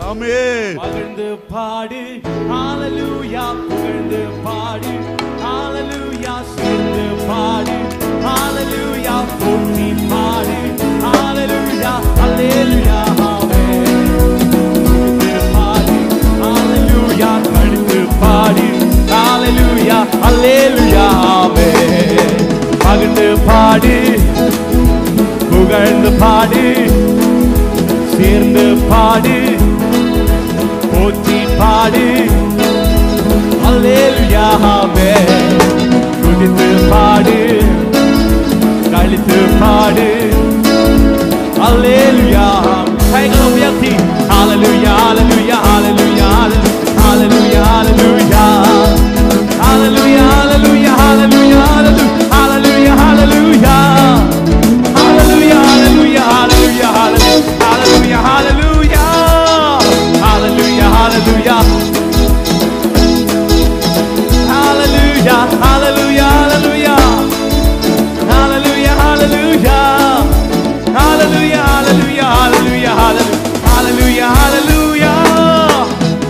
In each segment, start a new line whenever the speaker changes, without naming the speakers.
ஆமென்.
புகழ்ந்து பாடு ஹalleluya, புகழ்ந்து பாடு ஹalleluya, சேர்ந்து பாடு ஹalleluya, போற்றி பாடு ஹalleluya, ஹalleluya, ஆமென். புகழ்ந்து பாடு ஹalleluya, கழுத்து பாடு ஹalleluya, ஹalleluya, ஆமென். புகழ்ந்து பாடு புகழ்ந்து பாடு சேர்ந்து பாடு போற்றி பாடு ஹalleluya, ஆமென். துதித்து பாடு கழித்து பாடு ஹalleluya, கைகளை உயர்த்தி ஹalleluya, ஹalleluya, ஹalleluya, ஹalleluya, ஹalleluya, ஹalleluya, ஹalleluya, ஹalleluya, ஹalleluya, ஹalleluya, hallelujah, hallelujah, hallelujah, hallelujah, hallelujah, hallelujah, hallelujah, hallelujah, hallelujah, hallelujah, hallelujah, hallelujah, hallelujah, hallelujah, hallelujah, hallelujah.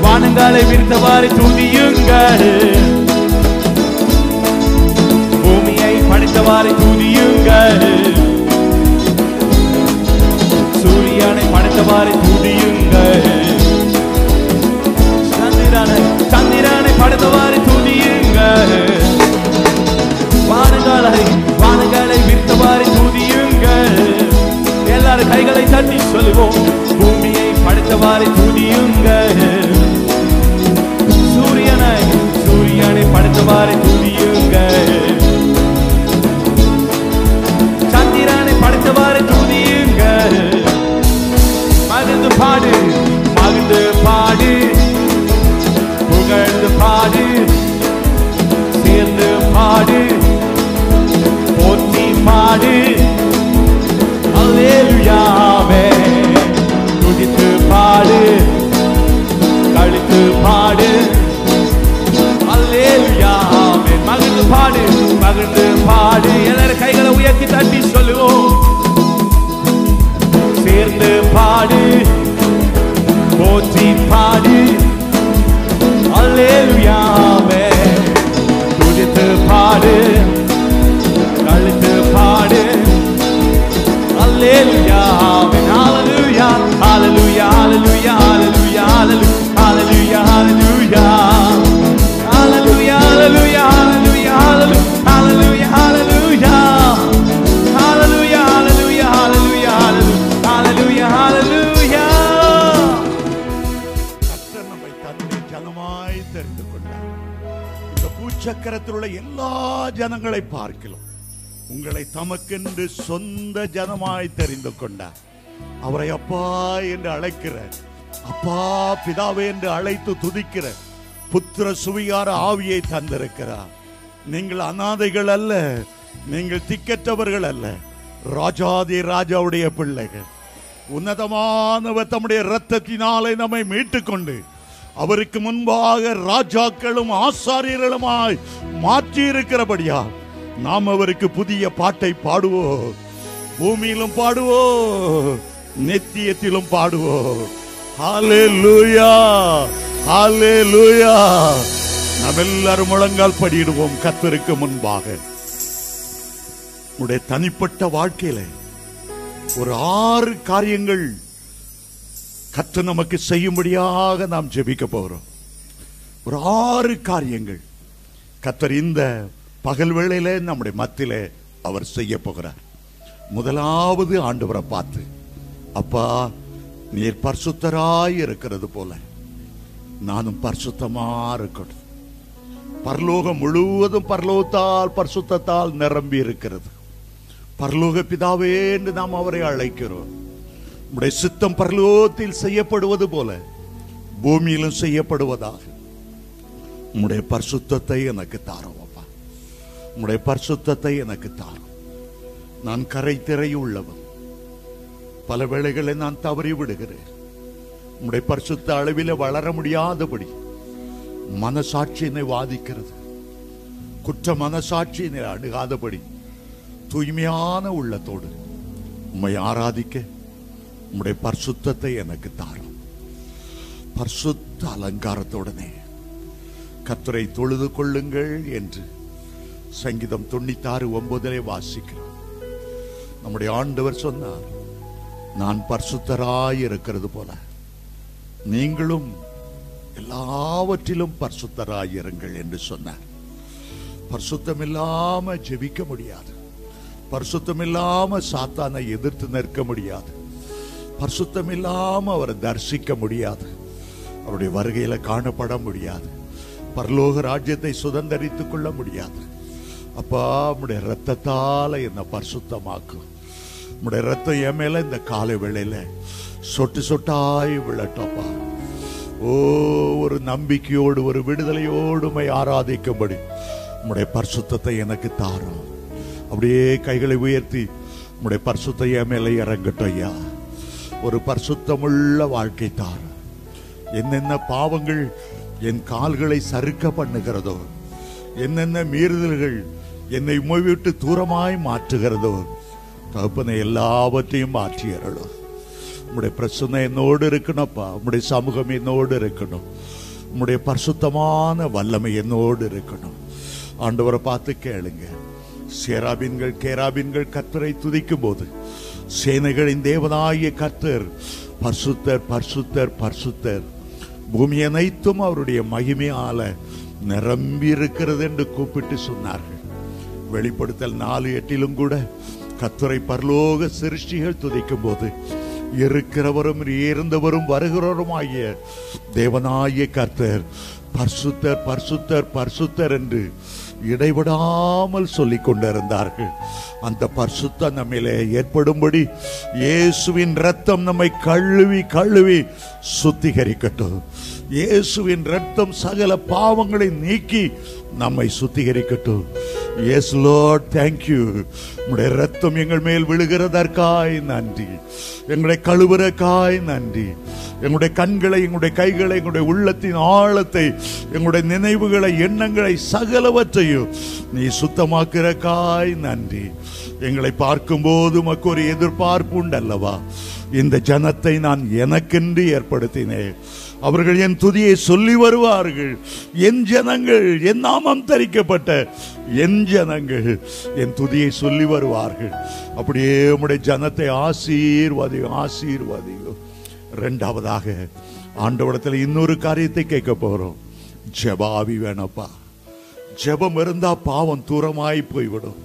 வானங்களை விரித்தவாறு துதியுங்கள், பூமியை படைத்தவாறு துதியுங்கள், சூரியனை படைத்தவாறு துதியுங்கள், சந்திரனை படைத்தவாறு துதியுங்கள், வானங்களை விரித்தவாறு துதியுங்கள். எல்லாரும் கைகளை தட்டி சொல்லுவோம். பூமியை படைத்தவாறு துதியுங்கள், சூரியனை படைத்தவாறு துதியுங்கள், சந்திரனை படைத்தவாறு துதியுங்கள். மகிழ்ந்து பாடு மகிழ்ந்து பாடு புகழ்ந்து பாடு சேர்ந்து பாடு போற்றி பாடு ஹalleluya, ஆமென். துதித்து பாடு கழித்து பாடு ஹalleluya, ஆமென். மகிழ்ந்து பாடு மகிழ்ந்து பாடு. எல்லாரும் கைகளை உயர்த்தி தட்டி சொல்லுவோம். சேர்ந்து பாடு போற்றி பாடு ஹalleluya, ஆமென். துதித்து பாடு கழித்து பாடு ஹalleluya, ஆமென். ஹalleluya, ஹalleluya, ஹalleluya, ஹalleluya, ஹalleluya, ஹalleluya, ஹalleluya, ஹalleluya, ஹalleluya, ஹalleluya, ஹalleluya, hallelujah, hallelujah, hallelujah, hallelujah, hallelujah.
கர்த்தர் நம்மை தன்னை ஜனமாய் தெரிந்து கொண்டார். இந்த பூச்சக்கரத்தில் உள்ள எல்லா ஜனங்களை பார்க்கலாம் உங்களை தமக்கென்று சொந்த ஜனமாய் தெரிந்து கொண்டார். அவரை அப்பா என்று அழைக்கிற, அப்பா பிதாவே என்று அழைத்து துதிக்கிற புத்திர சுவிகார ஆவியை தந்திருக்கிறார். நீங்கள் அநாதைகள் அல்ல, நீங்கள் திக்கற்றவர்கள் அல்ல, ராஜாதி ராஜாவுடைய பிள்ளைகள். உன்னதமானவர் தம்முடைய இரத்தத்தினாலே நம்மை மீட்டுக்கொண்டு அவருக்கு முன்பாக ராஜாக்களும் ஆசாரியர்களுமாய் மாற்றி இருக்கிறபடியால் நாம் அவருக்கு புதிய பாட்டை பாடுவோம். பூமியிலும் பாடுவோம், நித்தியத்திலும் பாடுவோம். ஹல்லேலூயா, ஹல்லேலூயா. நாம் எல்லாரும் முழங்கால் படியிடுவோம் கர்த்தருக்கு முன்பாக. உடைய தனிப்பட்ட வாழ்க்கையில ஒரு 6 காரியங்கள் கர்த்தர் நமக்கு செய்யும்படியாக நாம் ஜெபிக்க போகிறோம். ஒரு 6 காரியங்கள் கர்த்தர் இந்த பகல் வேளையில நம்முடைய மத்தியிலே அவர் செய்ய போகிறார். முதலாவது ஆண்டவரை பார்த்து, அப்பா நீர் பரிசுத்தராய் இருக்கிறது போல நானும் பரிசுத்தமா இருக்கணும். பரலோகம் முழுவதும் பரலோகத்தால் பரிசுத்தத்தால் நிரம்பி இருக்கிறது. பரலோக பிதாவே என்று நாம் அவரை அழைக்கிறோம். உம்முடைய சித்தம் பரலோகத்தில் செய்யப்படுவது போல பூமியிலும் செய்யப்படுவதாக உம்முடைய பரிசுத்தத்தை எனக்கு தாரும் அப்பா. உம்முடைய பரிசுத்தத்தை எனக்கு தாரும். நான் கரை திரை உள்ளவன், பல வேளைகளில் நான் தவறி விடுகிறேன். உம்முடைய பரிசுத்த அளவில் வளர முடியாதபடி மனசாட்சியினை வாதிக்கிறது. குற்ற மனசாட்சியினை அணுகாதபடி தூய்மையான உள்ளத்தோடு உம்மை ஆராதிக்க உம்முடைய பரிசுத்தத்தை எனக்கு தாரும். பரிசுத்த அலங்காரத்துடனே கர்த்தரை தொழுது கொள்ளுங்கள் என்று சங்கீதம் 96:9 வாசிக்கிறோம். நம்முடைய ஆண்டவர் சொன்னார், நான் பரிசுத்தராய் இருக்கிறது போல நீங்களும் எல்லாவற்றிலும் பரிசுத்தராய் இருங்கள் என்று சொன்னார். பரிசுத்தம் இல்லாம ஜெபிக்க முடியாது. பரிசுத்தம் இல்லாம சாத்தானை எதிர்த்து நிற்க முடியாது. பரிசுத்தம் இல்லாம அவரை தரிசிக்க முடியாது. அவருடைய வருகையில காணப்பட முடியாது. பரலோக ராஜ்யத்தை சுதந்தரித்துக் கொள்ள முடியாது. அப்பா, உம்முடைய ரத்தத்தால என்ன பரிசுத்தமாக்கும். உம்முடைய ரத்தம் என் மேல இந்த காலை வேளையில சொட்டு சொட்டாய் விழட்டப்பா. ஓ, ஒரு நம்பிக்கையோடு ஒரு விடுதலையோடு ஆராதிக்கும்படி உம்முடைய பரிசுத்தத்தை எனக்கு தாரும். அப்படியே கைகளை உயர்த்தி உம்முடைய பரிசுத்த என் மேல இறங்கட்டும் ஐயா. ஒரு பரிசுத்தமுள்ள வாழ்க்கை தாரும். என்னென்ன பாவங்கள் என் கால்களை சறுக்க பண்ணுகிறதோ, என்னென்ன மீறுதல்கள் என்னை விட்டு தூரமாய் மாற்றுகிறதோ, தகப்பனை எல்லாவற்றையும் மாற்றியறோ. உம்முடைய பிரச்சனை என்னோடு இருக்கணும்ப்பா. உம்முடைய சமூகம் என்னோடு இருக்கணும். உம்முடைய பரிசுத்தமான வல்லமை என்னோடு இருக்கணும். ஆண்டவரை பார்த்து கேளுங்க. சேராபீன்கள் கேராபீன்கள் கர்த்தரை துதிக்கும் போது சேனைகளின் தேவனாகிய கர்த்தர் பரிசுத்தர் பரிசுத்தர் பரிசுத்தர், பூமி அனைத்தும் அவருடைய மகிமையால நிரம்பி இருக்கிறது என்று கூப்பிட்டு சொன்னார்கள். வெளிப்படுத்தல் 4:8 கூட கர்த்தரை பரலோக சிருஷ்டிகள் துதிக்கும் போது இருக்கிறவரும் இருந்தவரும் வருகிறவருமாகிய தேவனாகிய கர்த்தர் பரிசுத்தர் பரிசுத்தர் பரிசுத்தர் என்று இடைவிடாமல் சொல்லிக் கொண்டிருந்தார்கள். அந்த பரிசுத்தம் நம்மிலே ஏற்படும்படி இயேசுவின் ரத்தம் நம்மை கழுவி கழுவி சுத்திகரிக்கட்டும். இயேசுவின் ரத்தம் சகல பாவங்களை நீக்கி நம்மை சுத்திகரிக்கட்டும். S Lord, thank you. உம்முடைய ரத்தம் எங்கள் மேல் விழுகிறதற்காய் நன்றி. எங்களை கழுவுறக்காய் நன்றி. எங்களுடைய கண்களை, எங்களுடைய கைகளை, எங்களுடைய உள்ளத்தின் ஆழத்தை, எங்களுடைய நினைவுகளை, எண்ணங்களை சகலவற்றையும் நீ சுத்தமாக்கிறக்காய் நன்றி. எங்களை பார்க்கும் போது உமக்கு ஒரு எதிர்பார்ப்பு உண்டல்லவா? இந்த ஜனத்தை நான் எனக்கென்று ஏற்படுத்தினேன். அவர்கள் என் துதியை சொல்லி வருவார்கள். என் ஜனங்கள், என் நாமம் தரிக்கப்பட்ட என் ஜனங்கள் என் துதியை சொல்லி வருவார்கள். அப்படியே உம்முடைய ஜனத்தை ஆசீர்வாதியும் ஆசீர்வாதியும். இரண்டாவதாக ஆண்டவரிடத்தில் இன்னொரு காரியத்தை கேட்க போறோம். ஜெபாவி வேணப்பா. ஜெபம் இருந்தா பாவம் தூரமாய் போய்விடும்.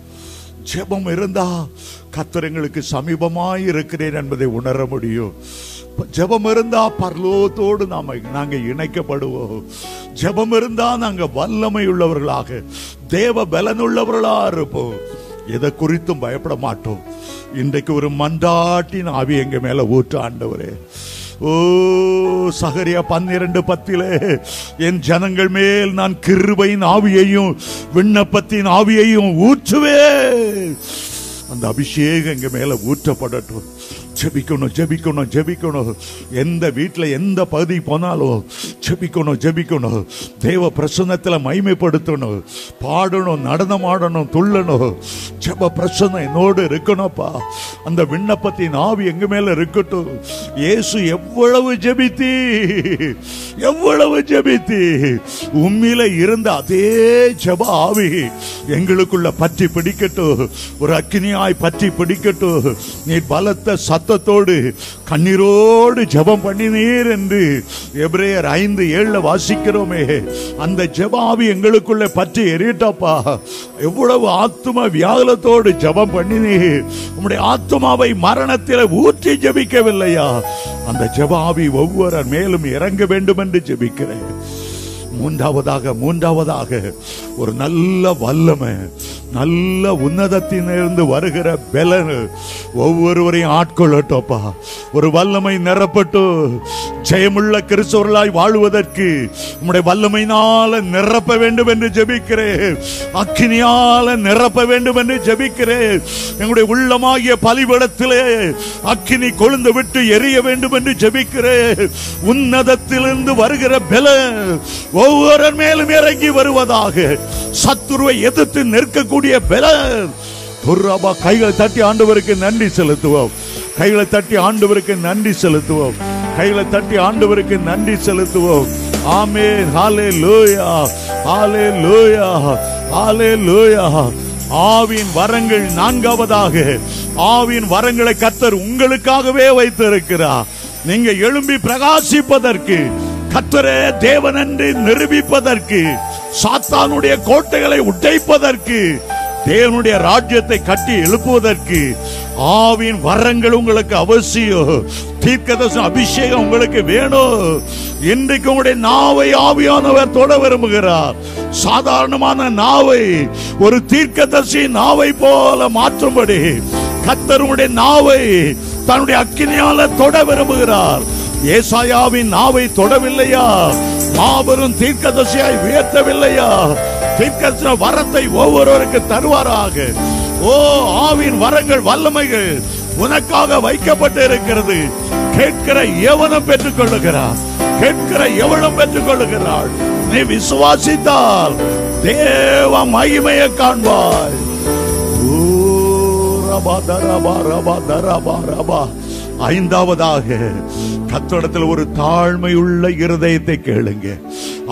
ஜெபம் இருந்தா கர்த்தர் எங்களுக்கு சமீபமாய் இருக்கிறேன் என்பதை உணர முடியும். ஜெபம் இருந்தா பரலோகத்தோடு நாங்க இணைக்கப்படுவோம். ஜெபம் இருந்தா நாங்க வல்லமை உள்ளவர்களாக, தேவ பலனுள்ளவர்களா இருப்போம். எதை குறித்தும் பயப்பட மாட்டோம். இன்றைக்கு ஒரு மண்டாட்டின் ஆவி எங்க மேல ஊற்று ஆண்டவரே. ஓ, சகரியா 12:10 என் ஜனங்கள் மேல் நான் கிருபையின் ஆவியையும் விண்ணப்பத்தின் ஆவியையும் ஊற்றுவேன். அந்த அபிஷேகம் எங்க மேல ஊற்றப்படட்டும். ஜெபிக்கணும் ஜெபிக்கணும் ஜெபிக்கணும். எந்த வீட்டில் எந்த பகுதி போனாலும் ஜெபிக்கணும் ஜெபிக்கணும். தேவ பிரசன்னத்தில் மகிமைப்படுத்தணும். பாடணும், நடனம் ஆடணும், துள்ளணும். ஜெப பிரசன்னம் என்னோடு இருக்கணும்ப்பா. அந்த விண்ணப்பத்தின் ஆவி எங்க மேல இருக்கட்டும். இயேசு எவ்வளவு ஜெபித்தி எவ்வளவு ஜெபித்தி உம்மில இருந்த அதே ஜெப ஆவி எங்களுக்குள்ள பற்றி பிடிக்கட்டும். ஒரு அக்கினியாய் பற்றி பிடிக்கட்டும். நீ பலத்த சத்தத்தோடு கண்ணீரோடு ஜெபம் பண்ணினீர் என்று எபிரேயர் 5:7 வாசிக்கிறோமே. அந்த ஜெப ஆவி எங்களுக்குள்ள பற்றி எரியட்டப்பா. எவ்வளவு ஆத்தும வியாகுலத்தோடு ஜெபம் பண்ணினீர். உம்முடைய ஆத்துமாவை மரணத்தில் ஊற்றி ஜெபிக்கவில்லையா? அந்த ஜெப ஆவி ஒவ்வொரு மேலும் இறங்க வேண்டும் என்று ஜெபிக்கிறேன். மூன்றாவதாக ஒரு நல்ல வல்லமை, நல்ல உன்னதத்திலிருந்து வருகிற பலன் ஒவ்வொருவரையும் ஆட்கொள்ளட்டோப்பா. ஒரு வல்லமை நிரப்பட்டு ஜெயமுள்ள கிறிஸ்தவர்களாய் வாழ்வதற்கு உம்முடைய வல்லமையினால நிரப்ப வேண்டும் என்று ஜெபிக்கிறேன். அக்கினியால நிரப்ப வேண்டும் என்று ஜெபிக்கிறேன். எங்களுடைய உள்ளமாகிய பலிபீடத்திலே அக்கினி கொழுந்து விட்டு எரிய வேண்டும் என்று ஜெபிக்கிறேன். உன்னதத்திலிருந்து வருகிற பலன் ஒவ்வொரு மேலும் இறங்கி வருவதாக. சத்துருவை எதிர்த்து நிற்கக்கூடிய பலன். கைகளை தட்டி ஆண்டவருக்கு நன்றி செலுத்துவோம். கைகளை தட்டி ஆண்டவருக்கு நன்றி செலுத்துவோம். கைகளை தட்டி ஆண்டவருக்கு நன்றி செலுத்துவோம். ஆமென். ஹல்லேலூயா, ஹல்லேலூயா, ஹல்லேலூயா. ஆவியின் வரங்கள் நான்காவதாக, ஆவியின் வரங்களை கர்த்தர் உங்களுக்காகவே வைத்திருக்கிறார். நீங்க எழும்பி பிரகாசிப்பதற்கு, கர்த்தரே தேவன் என்று நிரூபிப்பதற்கு, சாத்தானுடைய கோட்டைகளை உடைப்பதற்கு, தேவனுடைய ராஜ்யத்தை கட்டி எழுப்புவதற்கு ஆவியின் வரங்கள் உங்களுக்கு அவசியம். தீர்க்கதரிசன அபிஷேகம் உங்களுக்கு வேணும். இன்றைக்கு உங்களுடைய நாவை ஆவியானவர் தொட விரும்புகிறார். சாதாரணமான நாவை ஒரு தீர்க்கதரிசி நாவை போல மாற்றும்படி கர்த்தர் உங்களுடைய நாவை தன்னுடைய அக்கினியால தொட விரும்புகிறார். ஏசாயாவின் நாவை தொடவில்லையா? மாபெரும் தீர்க்கதரிசியாய் உயர்த்தவில்லையா? தீர்க்கதரிசன வரத்தை ஒவ்வொருவருக்கு தருவாராக. ஓ, ஆவியின் வரங்கள், வல்லமைகள் உனக்காக வைக்கப்பட்டு இருக்கிறது. கேட்கிற எவனும் பெற்றுக் கொள்ளுகிறார், கேட்கிற எவனும் பெற்றுக் கொள்ளுகிறாள். நீ விசுவாசித்தால் தேவ மகிமையை காண்பாய். ஐந்தாவதாக, கர்த்தரிடத்தில் ஒரு தாழ்மையுள்ள இருதயத்தை கேளுங்க.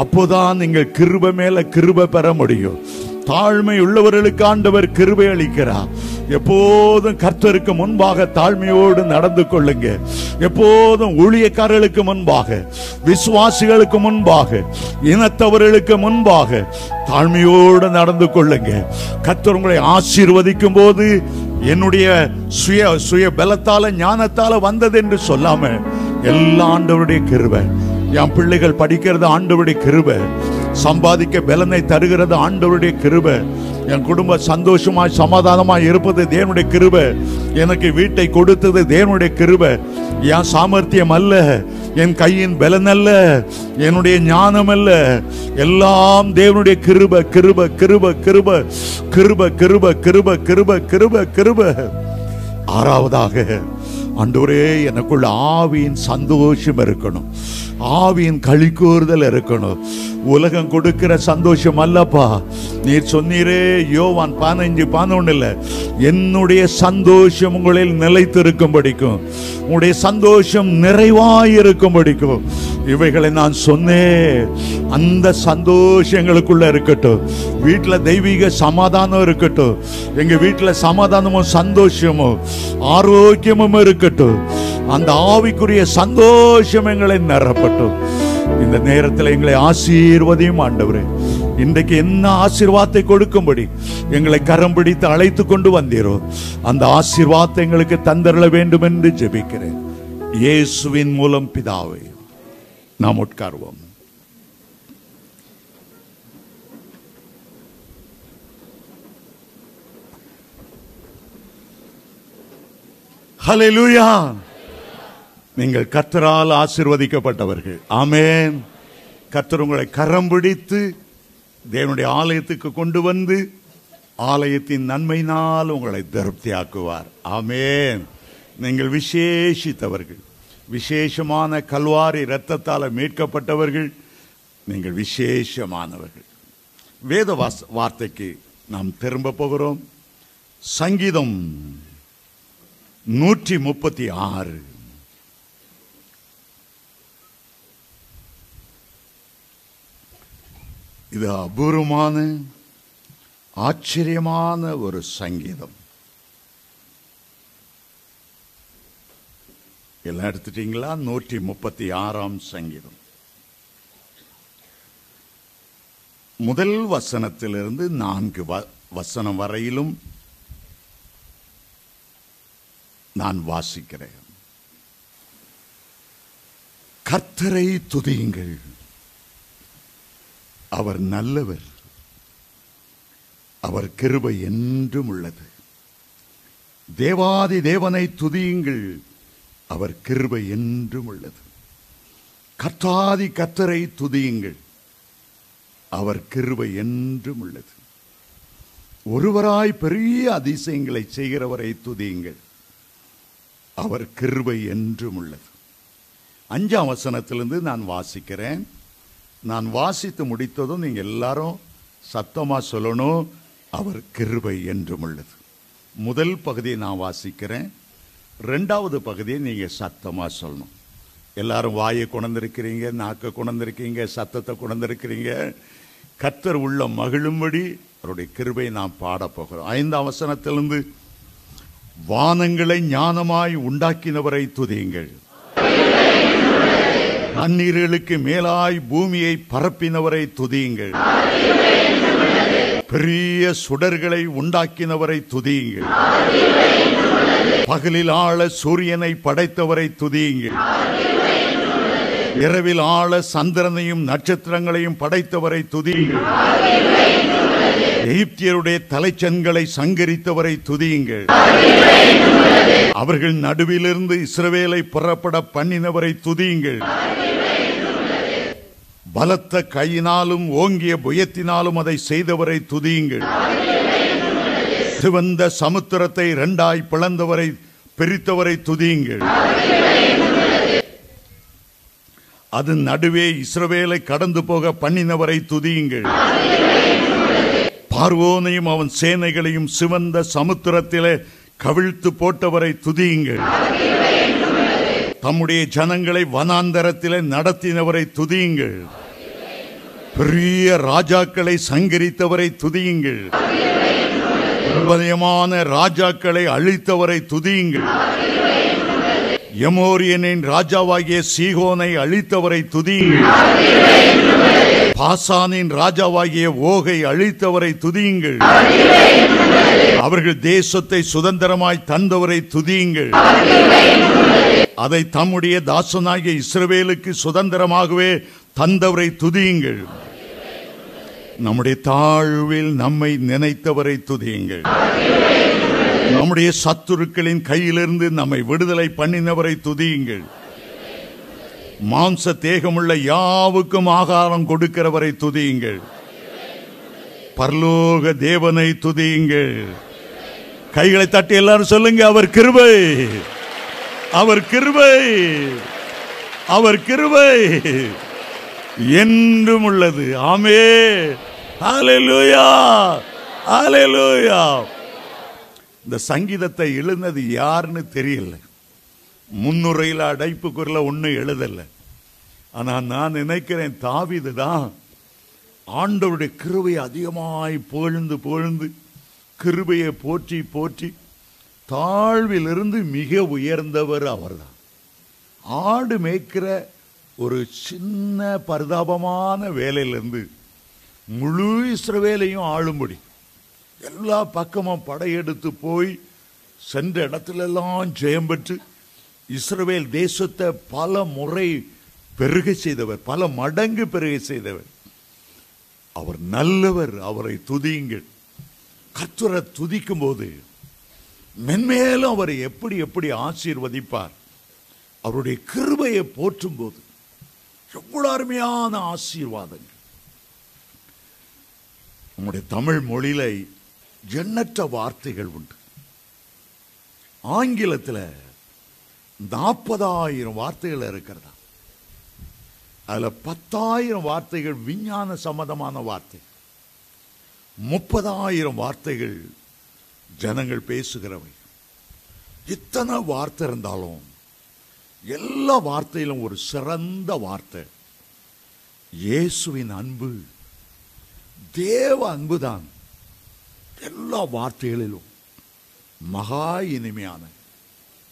அப்போதான் நீங்கள் கிருபை மேல கிருபை பெற முடியும். தாழ்மை உள்ளவர்களுக்கு ஆண்டவர் கிருபை அளிக்கிறார். எப்போதும் கர்த்தருக்கு முன்பாக தாழ்மையோடு நடந்து கொள்ளுங்க. எப்போதும் ஊழியக்காரர்களுக்கு முன்பாக, விசுவாசிகளுக்கு முன்பாக, இனத்தவர்களுக்கு முன்பாக தாழ்மையோடு நடந்து கொள்ளுங்க. கர்த்தர் உங்களை ஆசீர்வதிக்கும் போது என்னுடைய சுய பலத்தால ஞானத்தால வந்தது என்று சொல்லாம, எல்லா ஆண்டவருடைய கிருபை. என் பிள்ளைகள் படிக்கிறது ஆண்டவருடைய கிருபை, சம்பாதிக்க பலனை தருகிறது ஆண்டவருடைய கிருபை, என் குடும்ப சந்தோஷமாய் சமாதானமாய் இருப்பது தேவனுடைய கிருபை, எனக்கு வீட்டை கொடுத்தது தேவனுடைய கிருபை. என் சாமர்த்தியம் அல்ல, என் கையின் பலன் அல்ல, என்னுடைய ஞானம் அல்ல, எல்லாம் தேவனுடைய கிருபை, கிருபை, கிருபை, கிருபை, கிருபை, கிருபை, கிருபை, கிருபை, கிருபை, கிருபை. ஆறாவதாக, ஆண்டவரே எனக்குள்ள ஆவியின் சந்தோஷம் இருக்கணும், ஆவியின் களி கூறுதல் இருக்கணும். உலகம் கொடுக்கிற சந்தோஷம் அல்லப்பா. நீர் சொன்னீரே யோவான் 15:11, என்னுடைய சந்தோஷம் உங்களில் நிலைத்திருக்கும் படிக்கும், உங்களுடைய சந்தோஷம் நிறைவாயிருக்கும் படிக்கும். இவைகளை நான் சொன்னேன். அந்த சந்தோஷம் எங்களுக்குள்ள இருக்கட்டும். வீட்டுல தெய்வீக சமாதானம் இருக்கட்டும். எங்க வீட்டுல சமாதானமும் சந்தோஷமும் ஆரோக்கியமும் இருக்கட்டும். அந்த ஆவிக்குரிய சந்தோஷம் எங்களை நிரப்பட்டும். இந்த நேரத்தில் எங்களை ஆசீர்வதியும் ஆண்டவரே. இன்றைக்கு என்ன ஆசீர்வாதத்தை கொடுக்கும்படி எங்களை கரம் பிடித்து அழைத்து கொண்டு வந்தீரோ, அந்த ஆசீர்வாதத்தை எங்களுக்கு தந்தரள வேண்டும் என்று ஜெபிக்கிறேன். இயேசுவின் மூலம் பிதாவே. நாம் உட்கார்வோம். ஹல்லேலூயா. நீங்கள் கர்த்தரால் ஆசீர்வதிக்கப்பட்டவர்கள். ஆமென். கர்த்தர் உங்களை கரம் பிடித்து தேவனுடைய ஆலயத்துக்கு கொண்டு வந்து ஆலயத்தின் நன்மையினால் உங்களை திருப்தியாக்குவார். ஆமென். நீங்கள் விசேஷித்தவர்கள், விசேஷமான கல்வாரி இரத்தத்தால் மீட்கப்பட்டவர்கள். நீங்கள் விசேஷமானவர்கள். வேத வார்த்தைக்கு நாம் திரும்ப போகிறோம். சங்கீதம் 136. இது அபூர்வமான ஆச்சரியமான ஒரு சங்கீதம். எல்லாம் எடுத்துட்டீங்களா? 136ஆம் சங்கீதம். முதல் வசனத்திலிருந்து 4 வசனம் வரையிலும் நான் வாசிக்கிறேன். கர்த்தரை துதியுங்கள், அவர் நல்லவர், அவர் கிருபை என்றும் உள்ளது. தேவாதி தேவனை துதியுங்கள், அவர் கிருபை என்றும் உள்ளது. கர்த்தாதி கர்த்தரை துதியுங்கள், அவர் கிருபை என்றும் உள்ளது. ஒருவராய் பெரிய அதிசயங்களை செய்கிறவரை துதியுங்கள், அவர் கிருபை என்றும் உள்ளது. 5ஆம் வசனத்திலிருந்து நான் வாசிக்கிறேன். நான் வாசித்து முடித்ததும் நீங்க எல்லாரும் சத்தமா சொல்லணும், அவர் கிருபை என்றும் உள்ளது. முதல் பகுதியை நான் வாசிக்கிறேன், 2வது பகுதியை நீங்க சத்தமா சொல்லணும். எல்லாரும் வாயை கொண்டிருக்கிறீங்க, நாக்கை கொண்டிருக்கீங்க, சத்தத்தை கொண்டிருக்கிறீங்க. கர்த்தர் உள்ள மகிழும்படி அவருடைய கிருபை நாம் பாடப் போகிறோம். 5ஆம் வசனத்திலிருந்து, வானங்களை ஞானமாய் உண்டாக்கினவரை துதியுங்கள், தண்ணீர்களுக்கு மேலாய் பூமியை பரப்பினவரை துதியுங்கள், பெரிய சுடர்களை உண்டாக்கினவரை துதியுங்கள், பகலில் ஆள சூரியனை படைத்தவரை துதியுங்கள், இரவில் ஆள சந்திரனையும் நட்சத்திரங்களையும் படைத்தவரை துதியுங்கள், எகிப்தியருடைய தலைச்சன்களை சங்கரித்தவரை துதியுங்கள், அவர்கள் நடுவிலிருந்து இஸ்ரவேலை புறப்பட பண்ணினவரை துதியுங்கள், பலத்த கையினாலும் ஓங்கிய புயத்தினாலும் அதை செய்தவரை துதியுங்கள், சிவந்த சமுத்திரத்தை இரண்டாய் பிளந்தவரை பிரித்தவரை துதியுங்கள், அது நடுவே இஸ்ரவேலை கடந்து போக பண்ணினவரை துதியுங்கள், பார்வோனையும் அவன் சேனைகளையும் சிவந்த சமுத்திரத்திலே கவிழ்த்து போட்டவரை துதியுங்கள், தம்முடைய ஜனங்களை வனாந்தரத்திலே நடத்தினவரை துதியுங்கள், பெரிய ராஜாக்களை சங்கரித்தவரை துதியுங்கள், பிரபலமான ராஜாக்களை அழித்தவரை துதியுங்கள், எமோரியனின் ராஜாவாகிய சீகோனை அழித்தவரை துதியுங்கள், பாசானின் ராஜாவாகிய ஓகை அழித்தவரை துதியுங்கள், அவர்கள் தேசத்தை சுதந்திரமாய் தந்தவரை துதியுங்கள், அதை தம்முடைய தாசனாகிய இஸ்ரவேலுக்கு சுதந்திரமாகவே தந்தவரை துதியுங்கள், நம்முடைய தாழ்வில் நம்மை நினைத்தவரை துதியுங்கள், நம்முடைய சத்துருக்களின் கையிலிருந்து நம்மை விடுதலை பண்ணினவரை துதியுங்கள், மாம்ச தேகமுள்ள யாவுக்கும் ஆகாரம் கொடுக்கிறவரை துதியுங்கள், பரலோக தேவனை துதியுங்கள். கைகளை தட்டி எல்லாரும் சொல்லுங்க, அவர் கிருபை, அவர் கிருபை, அவர் கிருபை என்றும் உள்ளது. ஆமென், ஹல்லேலூயா, ஹல்லேலூயா. இந்த சங்கீதத்தை எழுந்தது யாருன்னு தெரியல, முன்னுரையில் அடைப்புக்குள்ள ஒன்னும் எழுதல. ஆனா நான் நினைக்கிறேன், தாவீது தான் ஆண்டவருடைய கிருபையை அதிகமாய் புகழ்ந்து புகழ்ந்து கிருபையை போற்றி போற்றி தாழ்விலிருந்து மிக உயர்ந்தவர் அவர்தான். ஆடு மேய்க்கிற ஒரு சின்ன பரிதாபமான வேலையிலிருந்து முழு இஸ்ரவேலையும் ஆளும்படி எல்லா பக்கமும் படையெடுத்து போய் சென்ற இடத்திலெல்லாம் ஜெயம் பெற்று இஸ்ரவேல் தேசத்தை பல முறை பெருக செய்தவர், பல மடங்கு பெருக செய்தவர். அவர் நல்லவர், அவரை துதியுங்கள். கர்த்தரை துதிக்கும் போது மென்மேலும் அவரை எப்படி எப்படி ஆசீர்வதிப்பார். அவருடைய கிருபையை போற்றும் போது எவ்வளவு அருமையான ஆசீர்வாதங்கள். நம்முடைய தமிழ் மொழியில எண்ணற்ற வார்த்தைகள் உண்டு. ஆங்கிலத்தில் 40,000 வார்த்தைகள் இருக்கிறதா, அதுல 10,000 வார்த்தைகள் விஞ்ஞான சம்பந்தமான வார்த்தை, 30,000 வார்த்தைகள் ஜனங்கள் பேசுகிறவை. இத்தனை வார்த்தை இருந்தாலும் எல்லா வார்த்தையிலும் ஒரு சிறந்த வார்த்தை இயேசுவின் அன்பு, தேவ அன்புதான் எல்லா வார்த்தைகளிலும் மகா இனிமையான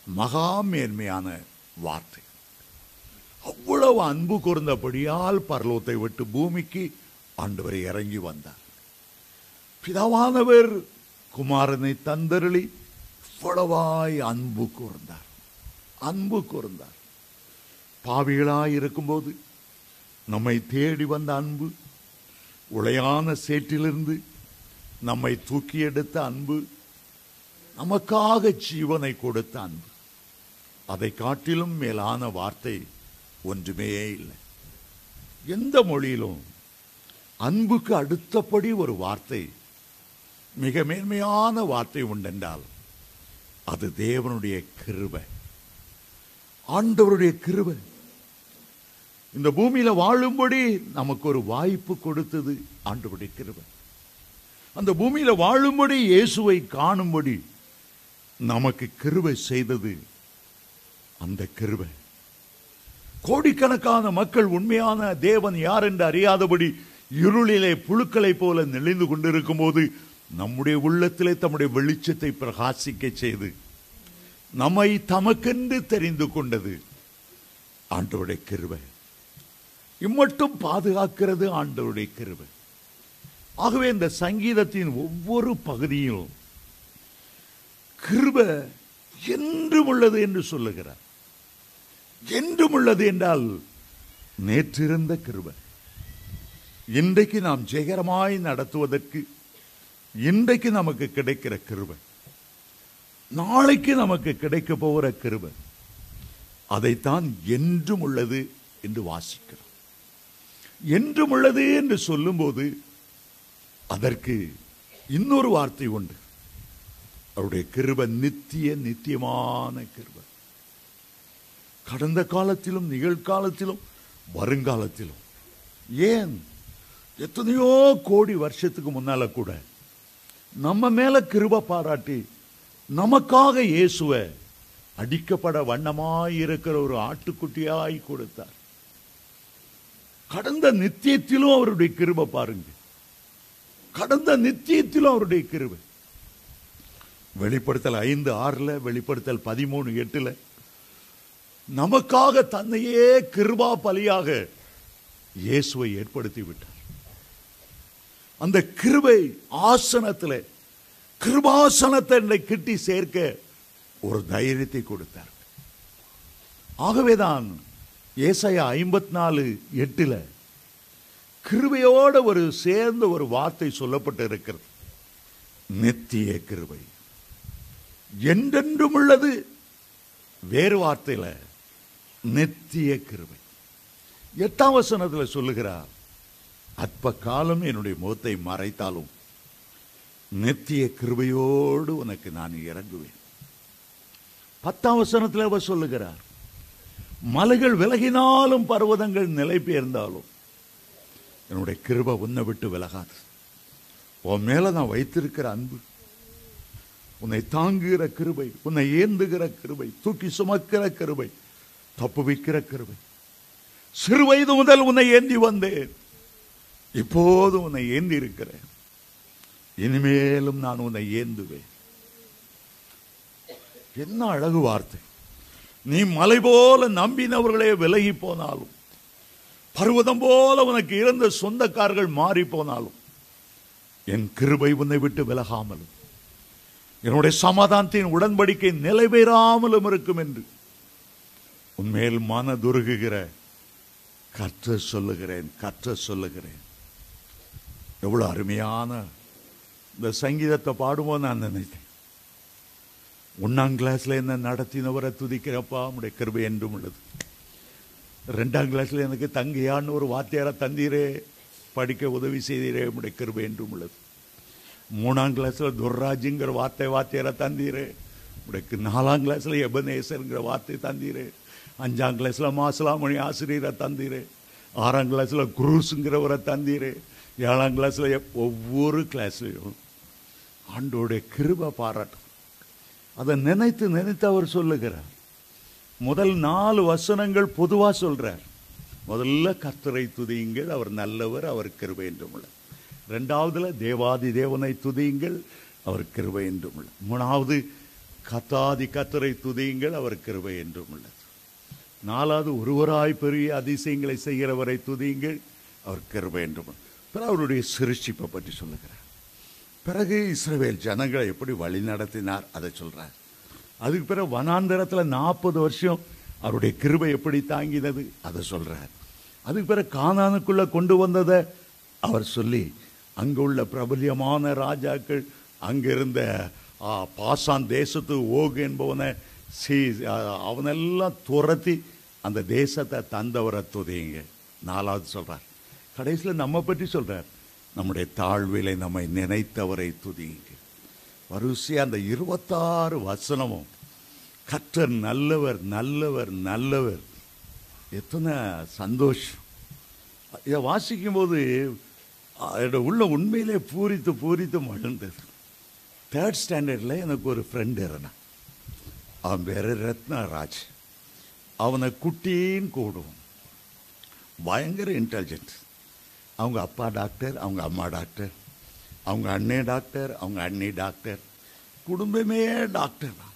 மகா மேன்மையான வார்த்தை. அவ்வளவு அன்பு கூர்ந்தபடியால் பரலோகத்தை விட்டு பூமிக்கு ஆண்டவரை இறங்கி வந்தார். பிதாவானவர் குமாரனை தந்தருளி இவ்வளவாய் அன்பு கூர்ந்தார், அன்பு கூர்ந்தார். பாவிகளாய் இருக்கும்போது நம்மை தேடி வந்த அன்பு, உளையான சேற்றிலிருந்து நம்மை தூக்கி எடுத்த அன்பு, நமக்காக ஜீவனை கொடுத்த அன்பு, அதை காட்டிலும் மேலான வார்த்தை ஒன்றுமே இல்லை. எந்த மொழியிலும் அன்புக்கு அடுத்தபடி ஒரு வார்த்தை, மிக மேன்மையான வார்த்தை உண்டென்றால் அது தேவனுடைய கிருபை, ஆண்டவருடைய கிருபை. இந்த பூமியில வாழும்படி நமக்கு ஒரு வாய்ப்பு கொடுத்தது ஆண்டவருடைய கிருபை. அந்த பூமியில வாழும்படி இயேசுவை காணும்படி நமக்கு கிருபை செய்தது அந்த கிருபை. கோடிக்கணக்கான மக்கள் உண்மையான தேவன் யார் என்று அறியாதபடி இருளிலே புழுக்களை போல நெளிந்து கொண்டிருக்கும் போது நம்முடைய உள்ளத்திலே தம்முடைய வெளிச்சத்தை பிரகாசிக்க செய்து நம்மை தமக்கென்று தெரிந்து கொண்டது ஆண்டவருடைய கிருபை. இம்மட்டும் பாதுகாக்கிறது ஆண்டவருடைய கிருபை. ஆகவே இந்த சங்கீதத்தின் ஒவ்வொரு பகுதியிலும் கிருபை என்றும் உள்ளது என்று சொல்லுகிறார். என்றும் உள்ளது என்றால் நேற்றிருந்த கிருபை இன்றைக்கு நாம் ஜெயகரமாய் நடத்துவதற்கு இன்றைக்கு நமக்கு கிடைக்கிற கிருபை, நாளைக்கு நமக்கு கிடைக்க போகிற கிருபை, அதைத்தான் என்றும் உள்ளது என்று வாசிக்கிறோம். என்றும் உள்ளது என்று சொல்லும்போது அதற்கு இன்னொரு வார்த்தை உண்டு. அவருடைய கிருபை நித்தியமான கிருபை. கடந்த காலத்திலும் நிகழ்காலத்திலும் வருங்காலத்திலும், ஏன் எத்தனையோ கோடி வருஷத்துக்கு முன்னால கூட நம்ம மேல கிருபை பாராட்டி நமக்காக இயேசுவை அடிக்கப்பட வண்ணமாய் இருக்கிற ஒரு ஆட்டுக்குட்டியாய் கொடுத்தார். கடந்த நித்தியத்திலும் அவருடைய கிருபை பாருங்க. கடந்த நித்தியத்திலும் அவருடைய கிருபை. வெளிப்படுத்தல் 5:6, வெளிப்படுத்தல் 13:8 நமக்காக தன்னையே கிருபா பலியாக இயேசுவை ஏற்படுத்தி விட்டார். அந்த கிருபை ஆசனத்தில் கிருபாசனத்தை கிட்டி சேர்க்க ஒரு தைரியத்தை கொடுத்தார். ஆகவேதான் ஏசாயா 54:8 கிருபையோட ஒரு சேர்ந்த ஒரு வார்த்தை சொல்லப்பட்டு இருக்கிறது. நித்திய கிருபை என்றென்றும் உள்ளது. வேறு வார்த்தையில நித்திய கிருபை. 8ஆம் வசனத்தில் சொல்லுகிறார், அற்ப காலம் என்னுடைய முகத்தை மறைத்தாலும் நித்திய கிருபையோடு உனக்கு நான் இறங்குவேன். 10ஆம் வசனத்தில் அவர் சொல்லுகிறார், மலைகள் விலகினாலும் பர்வதங்கள் நிலை பெயர்ந்தாலும் என்னுடைய கிருபை உன்னை விட்டு விலகாது. உன் மேல நான் வைத்திருக்கிற அன்பு, உன்னை தாங்குகிற கிருபை, உன்னை ஏந்துகிற கிருபை, தூக்கி சுமக்கிற கிருபை, தப்புவிக்கிற கிருபை. சிறு வயது முதல் உன்னை ஏந்தி வந்தேன், இப்போது உன்னை ஏந்தி இருக்கிறேன், இனிமேலும் நான் உன்னை ஏந்துவேன். என்ன அழகு வார்த்தை! நீ மலை போல நம்பினவர்களே விலகி போனாலும், பர்வதம் போல உனக்கு இருந்த சொந்தக்காரர்கள் மாறி போனாலும், என் கிருபை உன்னை விட்டு விலகாமலும் என்னுடைய சமாதானத்தின் உடன்படிக்கை நிலைபெறாமலும் இருக்கும் என்று உன்மேல் மனதுருகுகிற கற்ற சொல்லுகிறேன். எவ்வளவு அருமையான இந்த சங்கீதத்தை பாடும்போது நான் நினைத்தேன், 1ஆம் கிளாஸ்ல என்ன நடத்தினவரை துதிக்கிறப்பா உடைய கிருபை என்றும் உள்ளது. 2ஆம் கிளாஸ்ல எனக்கு தங்கையான்னு ஒரு வாத்தியாரை தந்தீரே, படிக்க உதவி செய்தீரே, உடைய கிருபை என்றும் உள்ளது. 3ஆம் கிளாஸ்ல துர்ராஜுங்கிற வாத்தியாரை தந்தீரே, உடைய 4ஆம் கிளாஸ்ல எபனேசருங்கிற வார்த்தை தந்தீரே, 5ஆம் கிளாஸ்ல மாசலாமணி ஆசிரியரை தந்தீரே, 6ஆம் கிளாஸ்ல குரூஸுங்கிறவரை தந்தீரே, 7ஆம் கிளாஸ்ல ஒவ்வொரு கிளாஸ்லையும் ஆண்டோடைய கிருபை பாராட்டும். அதை நினைத்து அவர் சொல்லுகிறார். முதல் 4 வசனங்கள் பொதுவா சொல்றார். முதல்ல கர்த்தரை துதியுங்கள், அவர் நல்லவர், அவர் கிருபை என்றும் உள்ளது. 2ஆவதுல தேவாதி தேவனை துதியுங்கள், அவர் கிருபை என்றும் உள்ளது. 3ஆவது கத்தாதி கர்த்தரை துதியுங்கள், அவர் கிருபை என்றும் உள்ளது. 4ஆவது ஒருவராய் பெரிய அதிசயங்களை செய்கிறவரை துதியுங்கள், அவர் கிருபை என்றும். பிறகு அவருடைய சிருஷ்டிப்பை பற்றி சொல்லுகிறார். பிறகு இஸ்ரவேல் ஜனங்களை எப்படி வழி நடத்தினார் அதை சொல்றார். அதுக்கு பிறகு வனாந்தரத்தில் 40 வருஷம் அவருடைய கிருபை எப்படி தாங்கினது அதை சொல்றார். அதுக்கு பிறகு கானானுக்குள்ள கொண்டு வந்ததை அவர் சொல்லி, அங்குள்ள பிரபல்யமான ராஜாக்கள், அங்கிருந்த பாசான் தேசத்து ஓகு என்பவனை அவனெல்லாம் துரத்தி அந்த தேசத்தை தந்தவரை துதியுங்க. 4ஆவது சொல்றார். கடைசியில் நம்ம பற்றி சொல்றார், நம்முடைய தாழ்விலை நம்மை நினைத்தவரை துதியுங்க. வரிசையா அந்த 26 வசனமும் கர்த்தர் நல்லவர் நல்லவர் நல்லவர். எத்தனை சந்தோஷம்! இதை வாசிக்கும் போது உள்ள உண்மையிலே பூரித்து மகிழ்ந்தது. 3rd ஸ்டாண்டர்ட்ல எனக்கு ஒரு ஃப்ரெண்ட் இருந்தான். அவன் பேரு ரத்னராஜ். அவனை குட்டின்னு கூடும். பயங்கர இன்டெலிஜென்ட். அவங்க அப்பா டாக்டர், அவங்க அம்மா டாக்டர், அவங்க அண்ணே டாக்டர், அவங்க அண்ணி டாக்டர், குடும்பமே டாக்டர் தான்.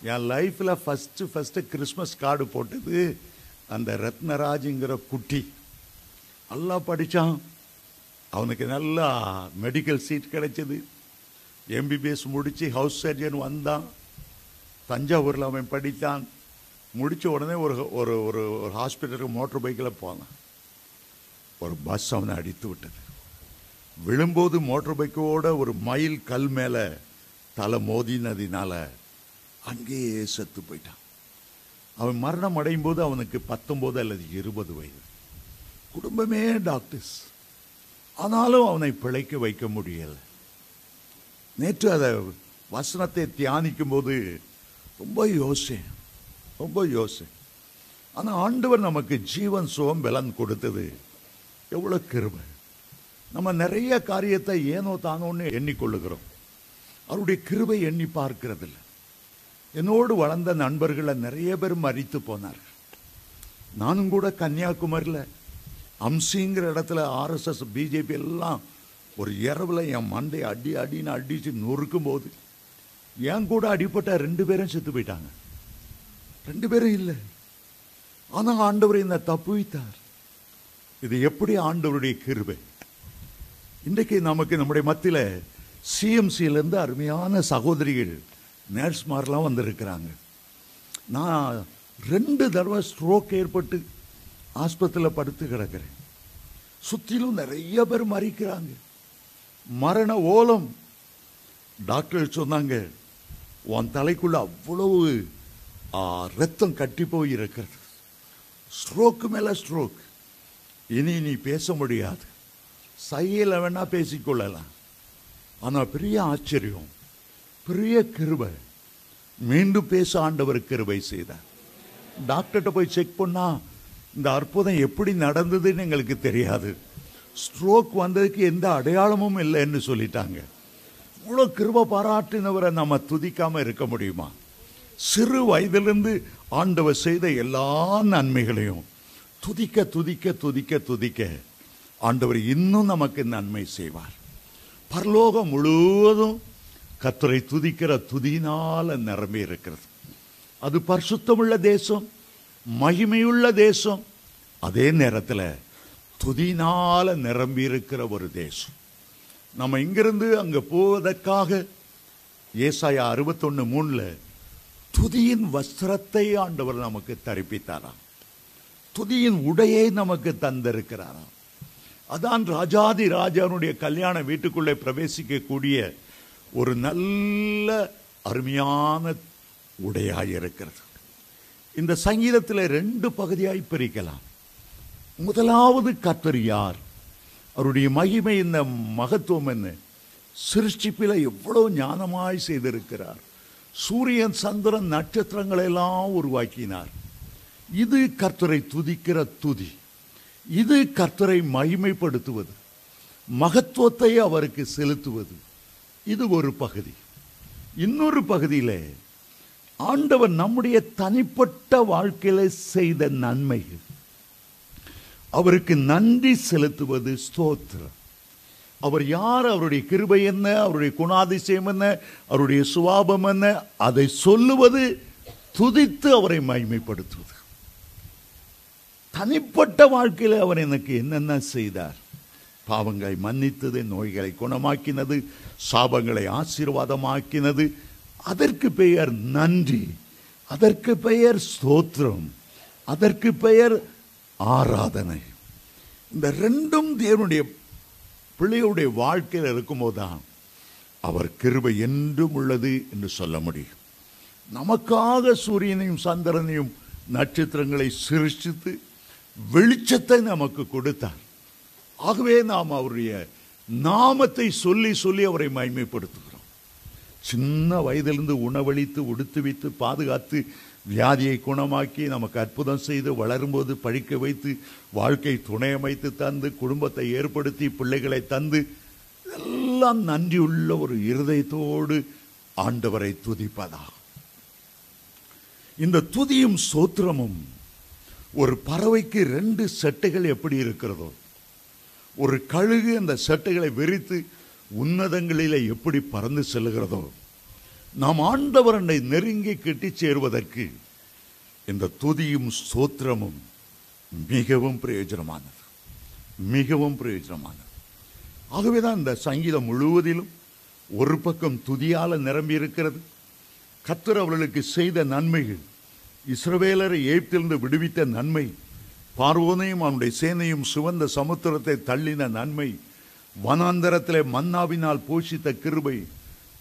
என் லைஃப்பில் ஃபஸ்ட்டு கிறிஸ்மஸ் கார்டு போட்டது அந்த ரத்னராஜுங்கிற குட்டி. நல்லா படித்தான், அவனுக்கு நல்லா மெடிக்கல் சீட் கிடைச்சது. எம்பிபிஎஸ் முடித்து ஹவுஸ் சர்ஜன் வந்தான். தஞ்சாவூரில் அவன் படித்தான். முடித்த உடனே ஒரு ஒரு ஒரு ஹாஸ்பிட்டலுக்கு மோட்டர் பைக்கில் போனான். ஒரு பஸ் அவனை அடித்து விட்டது. விழும்போது மோட்டர் பைக்கோட ஒரு மைல் கல் மேலே தலை மோதினதினால அங்கேயே செத்து போயிட்டான். அவன் மரணம் அடையும் போது அவனுக்கு 19 அல்லது 20 வயது. குடும்பமே டாக்டர்ஸ். ஆனாலும் அவனை பிழைக்க வைக்க முடியலை. நேற்று அதை வசனத்தை தியானிக்கும் போது ரொம்ப யோசனை. ஆனால் ஆண்டவர் நமக்கு ஜீவன் சுகம் பலன் கொடுத்தது எவ்வளோ கிருபை. நம்ம நிறைய காரியத்தை ஏனோ தானோன்னு எண்ணிக்கொள்ளுகிறோம். அவருடைய கிருபை எண்ணி பார்க்கிறதில்ல. என்னோடு வளர்ந்த நண்பர்களை நிறைய பேர் மரித்து போனார்கள். நானும் கூட கன்னியாகுமரியில் அம்சிங்கிற இடத்துல ஆர்எஸ்எஸ் பிஜேபி எல்லாம் ஒரு இரவில் என் மண்டை அடின்னு அடித்து நொறுக்கும் போது என் கூட அடிப்பட்ட 2 பேரும் செத்து போயிட்டாங்க. 2 பேரும் இல்லை. ஆனால் ஆண்டவர் என்னை தப்புவித்தார். இது எப்படி ஆண்டவருடைய கிருபை. இன்றைக்கு நமக்கு நம்முடைய மத்தியில் சிஎம்சியிலேருந்து அருமையான சகோதரிகள் நர்ஸ்மாரெலாம் வந்திருக்கிறாங்க. நான் 2 தடவை ஸ்ட்ரோக் ஏற்பட்டு ஆஸ்பத்திரியில் படுத்து கிடக்கிறேன். சுற்றிலும் நிறைய பேர் மறிக்கிறாங்க. மரண ஓலம். டாக்டர் சொன்னாங்க, உன் தலைக்குள்ள அவ்வளவு ரத்தம் கட்டி போய் இருக்கிறது. ஸ்ட்ரோக்கு மேலே ஸ்ட்ரோக். இனி நீ பேச முடியாது. சையில் வேணா பேசிக்கொள்ளலாம். ஆனால் பெரிய ஆச்சரியம், பெரிய கிருபை. மீண்டும் பேச ஆண்டவர் கிருபை செய்தார். டாக்டர்கிட்ட போய் செக் பண்ணா இந்த அற்புதம் எப்படி நடந்ததுன்னு எங்களுக்கு தெரியாது. ஸ்ட்ரோக் வந்ததுக்கு எந்த அடையாளமும் இல்லைன்னு சொல்லிட்டாங்க. இவ்வளோ கிருபை பாராட்டினவரை நம்ம துதிக்காமல் இருக்க முடியுமா? சிறு வயதிலிருந்து ஆண்டவர் செய்த எல்லா நன்மைகளையும் துதிக்க துதிக்க துதிக்க துதிக்க ஆண்டவர் இன்னும் நமக்கு நன்மை செய்வார். பரலோகம் முழுவதும் கர்த்தரை துதிக்கிற துதியினால நிரம்பி இருக்கிறது. அது பரிசுத்தமுள்ள தேசம், மகிமையுள்ள தேசம், அதே நேரத்தில் துதியினால நிரம்பி இருக்கிற ஒரு தேசம். நம்ம இங்கிருந்து அங்கே போவதற்காக ஏசாயா 61:3 துதியின் வஸ்திரத்தை ஆண்டவர் நமக்கு தரிப்பித்தாராம். துதியின் உடையை நமக்கு தந்திருக்கிறாராம். அதான் ராஜாதி ராஜானுடைய கல்யாண வீட்டுக்குள்ளே பிரவேசிக்கக்கூடிய ஒரு நல்ல அருமையான உடையாயிருக்கிறது. இந்த சங்கீதத்தில் 2 பகுதியாய் பிரிக்கலாம். முதலாவது கர்த்தர் யார், அவருடைய மகிமை என்ன, மகத்துவம் என்ன, சிருஷ்டிப்பில் எவ்வளவு ஞானமாய் செய்திருக்கிறார். சூரியன் சந்திரன் நட்சத்திரங்களை எல்லாம் உருவாக்கினார். இது கர்த்தரை துதிக்கிற துதி. இது கர்த்தரை மகிமைப்படுத்துவது, மகத்துவத்தை அவருக்கு செலுத்துவது. இது ஒரு பகுதி. இன்னொரு பகுதியில் ஆண்டவர் நம்முடைய தனிப்பட்ட வாழ்க்கையில செய்த நன்மைகள், அவருக்கு நன்றி செலுத்துவது ஸ்தோத்திரம். அவர் யார், அவருடைய கிருபை என்ன, அவருடைய குணாதிசயம் என்ன, அவருடைய சுபாவம் என்ன, அதை சொல்லுவது, துதித்து அவரை மகிமைப்படுத்துவது. தனிப்பட்ட வாழ்க்கையில் அவர் எனக்கு என்னென்ன செய்தார். பாவங்களை மன்னித்தது, நோய்களை குணமாக்கினது, சாபங்களை ஆசீர்வாதமாக்கினது. அதற்கு பெயர் நன்றி, அதற்கு பெயர் ஸ்தோத்திரம், அதற்கு பெயர் ஆராதனை. இந்த 2ம் தேவனுடைய பிள்ளையுடைய வாழ்க்கையில் இருக்கும்போது தான் அவர் கிருபை என்றும் உள்ளது என்று சொல்ல முடியும். நமக்காக சூரியனையும் சந்திரனையும் நட்சத்திரங்களை சிருஷ்டித்து வெளிச்சத்தை நமக்கு கொடுத்தார். ஆகவே நாம் அவருடைய நாமத்தை சொல்லி சொல்லி அவரை மகிமைப்படுத்துகிறோம். சின்ன வயதிலிருந்து உணவளித்து உடுத்து வைத்து பாதுகாத்து வியாதியை குணமாக்கி நமக்கு அற்புதம் செய்து வளரும்போது படிக்க வைத்து வாழ்க்கை துணை அமைத்து தந்து குடும்பத்தை ஏற்படுத்தி பிள்ளைகளை தந்து எல்லாம் நன்றியுள்ள ஒரு இருதயத்தோடு ஆண்டவரை துதிப்பதாகும். இந்த துதியும் ஸ்தோத்திரமும் ஒரு பறவைக்கு 2 செட்டைகள் எப்படி இருக்கிறதோ, ஒரு கழுகு அந்த செட்டைகளை விரித்து உன்னதங்களிலே எப்படி பறந்து செல்லுகிறதோ, நாம் ஆண்டவரை நெருங்கி கிட்டி சேருவதற்கு இந்த துதியும் ஸ்தோத்திரமும் மிகவும் பிரயோஜனமானது, மிகவும் பிரயோஜனமானது. ஆகவேதான் இந்த சங்கீதம் முழுவதிலும் ஒரு பக்கம் துதியால நிரம்பி இருக்கிறது. கர்த்தர் அவர்களுக்கு செய்த நன்மைகள், இஸ்ரவேலரை எகிப்திலிருந்து விடுவித்த நன்மை, பார்வோனையும் அவனுடைய சேனையும் சிவந்த சமுத்திரத்தை தள்ளின நன்மை, வனாந்தரத்திலே மன்னாவினால் போஷித்த கிருபை,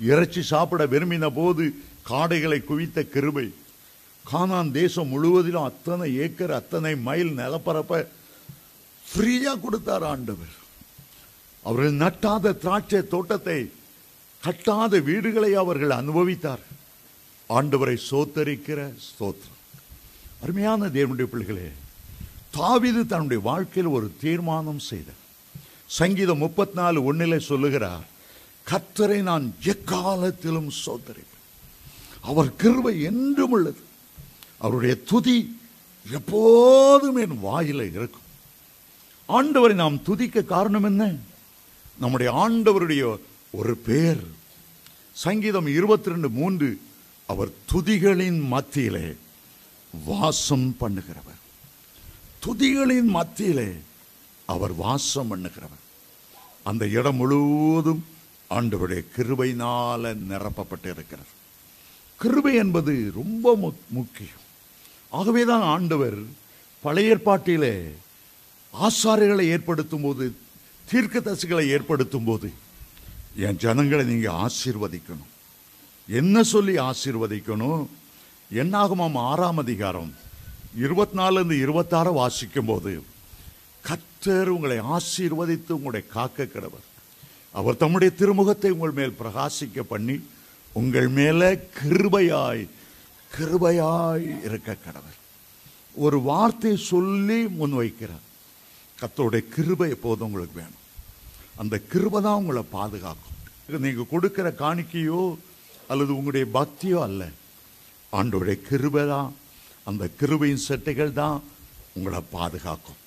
இறைச்சி சாப்பிட விரும்பின போது காடைகளை குவித்த கிருபை, கானான் தேசம் முழுவதிலும் அத்தனை ஏக்கர் அத்தனை மைல் நிலப்பரப்ப ஃப்ரீயா கொடுத்தார் ஆண்டவர். அவர்கள் நட்டாத திராட்சை தோட்டத்தை, கட்டாத வீடுகளை அவர்கள் அனுபவித்தார். ஆண்டவரை சோத்தரிக்கிற ஸ்தோத்திரம். அருமையான தேவனுடைய பிள்ளைகளே, தாவீது தன்னுடைய வாழ்க்கையில் ஒரு தீர்மானம் செய்தார். சங்கீதம் 34:1 சொல்லுகிறார், கர்த்தரை நான் எக்காலத்திலும் சோத்தரிப்பேன், அவர் கிருபை என்றும் உள்ளது, அவருடைய துதி எப்போதும் என் வாயில இருக்கும். ஆண்டவரை நாம் துதிக்க காரணம் என்ன? நம்முடைய ஆண்டவருடைய ஒரு பெயர். சங்கீதம் 22:3, அவர் துதிகளின் மத்தியிலே வாசம் பண்ணுகிறவர். துதிகளின் மத்தியிலே அவர் வாசம் பண்ணுகிறவர். அந்த இடம் முழுவதும் ஆண்டவருடைய கிருபையினால நிரப்பப்பட்டு இருக்கிறது. கிருபை என்பது ரொம்ப முக்கியம். ஆகவேதான் ஆண்டவர் பழைய ஏற்பாட்டிலே ஆசாரியர்களை ஏற்படுத்தும் போது, தீர்க்கதரிசிகளை ஏற்படுத்தும் போது, என் ஜனங்களை நீங்க ஆசீர்வதிக்கணும். என்ன சொல்லி ஆசீர்வதிக்கணும்? என்னாகமம் 6ஆம் அதிகாரம் 24-26 வாசிக்கும் போது, கர்த்தர் உங்களை ஆசீர்வதித்து உங்களை காக்க கடவர், அவர் தம்முடைய திருமுகத்தை உங்கள் மேல் பிரகாசிக்க பண்ணி உங்கள் மேல கிருபையாய் கிருபையாய் இருக்க கடவர். ஒரு வார்த்தை சொல்லி முன்வைக்கிறார். கர்த்தருடைய கிருபை எப்போதும் உங்களுக்கு வேணும். அந்த கிருபை தான் உங்களை பாதுகாக்கும். நீங்க கொடுக்கிற காணிக்கையோ அல்லது உங்களுடைய பக்தியோ அல்ல, ஆண்டவருடைய கிருபை தான், அந்த கிருபையின் செட்டைகள் தான் உங்களை பாதுகாக்கும்.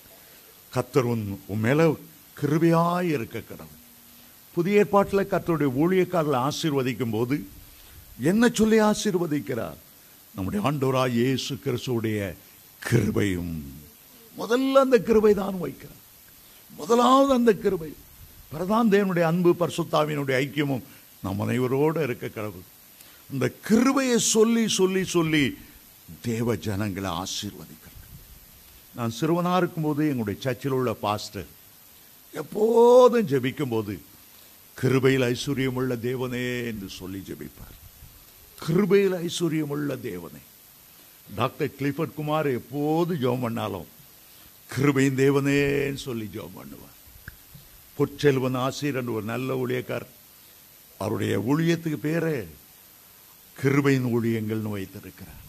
கர்த்தர் உன் மேல கிருபையாய் இருக்க கடவுள். புதிய ஏற்பாட்டில் கர்த்தருடைய ஊழியக்காரர்களை ஆசீர்வதிக்கும் போது என்ன சொல்லி ஆசீர்வதிக்கிறார்? நம்முடைய ஆண்டவராய் இயேசு கிறிஸ்துவுடைய கிருபையும். முதல்ல அந்த கிருபை தான் வைக்கிறார். முதலாவது அந்த கிருபை. பிரதான் தேவனுடைய அன்பு பரிசுத்தாவினுடைய ஐக்கியமும் நம் அனைவரோடு இருக்க கடவுள். இந்த கிருபையை சொல்லி சொல்லி சொல்லி தேவ ஜனங்களை ஆசீர்வதிக்கிறார். நான் சிறுவனா இருக்கும்போது எங்களுடைய சர்ச்சில் உள்ள பாஸ்டர் எப்போதும் ஜெபிக்கும் போது, கிருபையில் ஐஸ்வர்யமுள்ள தேவனே என்று சொல்லி ஜெபிப்பார். கிருபையில் ஐஸ்வர்யமுள்ள தேவனே. டாக்டர் கிளிஃபர்ட் குமார் எப்போது ஜெபம் பண்ணாலும் கிருபையின் தேவனேன்னு சொல்லி ஜெபம் பண்ணுவார். பொற்செல்வன் ஆசிரியர் என்று ஒரு நல்ல ஊழியக்கார், அவருடைய ஊழியத்துக்கு பேரே கிருபையின் ஊழியங்கள்னு வைத்திருக்கிறார்.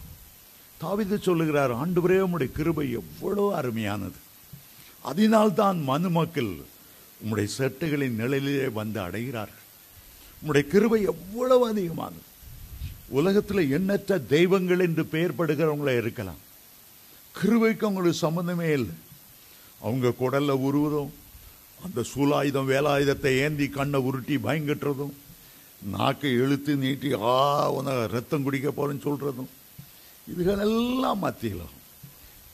தாவீது சொல்லுகிறார், ஆண்டவரே உம்முடைய கிருபை எவ்வளவு அருமையானது, அதனால்தான் மனுமக்கள் உம்முடைய செட்டுகளின் நிழலிலே வந்து அடைகிறார்கள். உம்முடைய கிருபை எவ்வளவு அதிகமானது. உலகத்தில் எண்ணற்ற தெய்வங்கள் என்று பெயர் படுகிறவங்களே இருக்கலாம், கிருபைக்கு அவங்களுக்கு சம்பந்தமே இல்லை. அவங்க குடல்ல உருவதும், அந்த சூலாயுதம் வேலாயுதத்தை ஏந்தி கண்ணை உருட்டி பயங்கட்டுறதும், நாக்கை இழுத்து நீட்டி உன ரத்தம் குடிக்க போறேன்னு சொல்றதும், இதுகளெல்லாம் மத்தியில்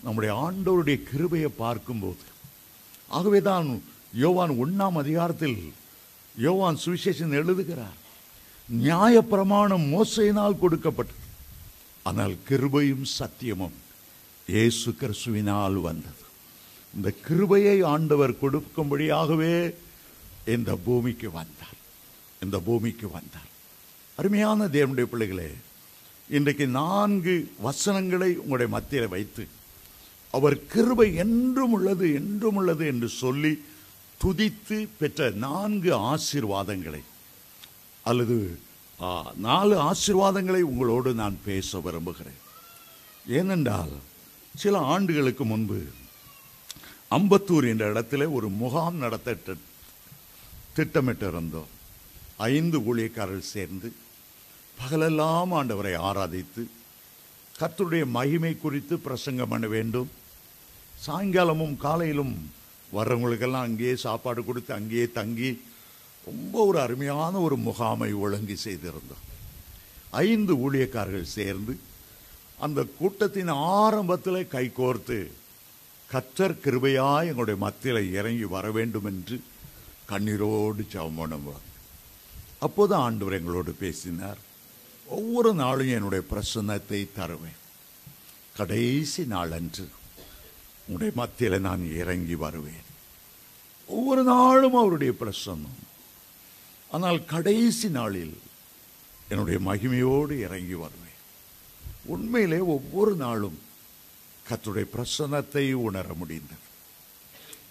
நம்முடைய ஆண்டவருடைய கிருபையை பார்க்கும்போது, ஆகவேதான் யோவான் 1ஆம் அதிகாரத்தில் யோவான் சுவிசேஷன் எழுதுகிறார், நியாயப்பிரமாணம் மோசேயினால் கொடுக்கப்பட்டது, ஆனால் கிருபையும் சத்தியமும் இயேசு கிறிஸ்துவினால் வந்தது. இந்த கிருபையை ஆண்டவர் கொடுக்கும்படியாகவே இந்த பூமிக்கு வந்தார். இந்த பூமிக்கு வந்தார். அருமையான தேவனுடைய பிள்ளைகளே, இன்றைக்கு 4 வசனங்களை உங்களுடைய மத்தியில் வைத்து, அவர் கிருபை என்றும் உள்ளது என்றும் உள்ளது என்று சொல்லி துதித்து பெற்ற 4 ஆசீர்வாதங்களை அல்லது 4 ஆசீர்வாதங்களை உங்களோடு நான் பேச விரும்புகிறேன். ஏனென்றால் சில ஆண்டுகளுக்கு முன்பு அம்பத்தூர் என்ற இடத்துல ஒரு முகாம் நடத்த திட்டமிட்டு இருந்தோம். 5 ஊழியக்காரர்கள் சேர்ந்து பகலெல்லாம் ஆண்டவரை ஆராதித்து கர்த்தருடைய மகிமை குறித்து பிரசங்கம் பண்ண வேண்டும். சாயங்காலமும் காலையிலும் வர்றவங்களுக்கெல்லாம் அங்கேயே சாப்பாடு கொடுத்து அங்கேயே தங்கி ரொம்ப ஒரு அருமையான ஒரு முகாமை ஒழுங்கு செய்திருந்தோம். 5 ஊழியக்காரர்கள் சேர்ந்து அந்த கூட்டத்தின் ஆரம்பத்தில் கை கோர்த்து கர்த்தர் கிருபையாய் எங்களுடைய மத்தியில் இறங்கி வர வேண்டும் என்று கண்ணீரோடு ஜெபம் பண்ணுவார். அப்போது ஆண்டவர் எங்களோடு பேசினார். ஒவ்வொரு நாளும் என்னுடைய பிரசன்னத்தை தருவேன். கடைசி நாள் அன்று உங்களுடைய மத்தியில் நான் இறங்கி வருவேன். ஒவ்வொரு நாளும் அவருடைய பிரசன்னம். ஆனால் கடைசி நாளில் என்னுடைய மகிமையோடு இறங்கி வருவேன். உண்மையிலே ஒவ்வொரு நாளும் கர்த்தருடைய பிரசன்னத்தை உணர முடிந்தது.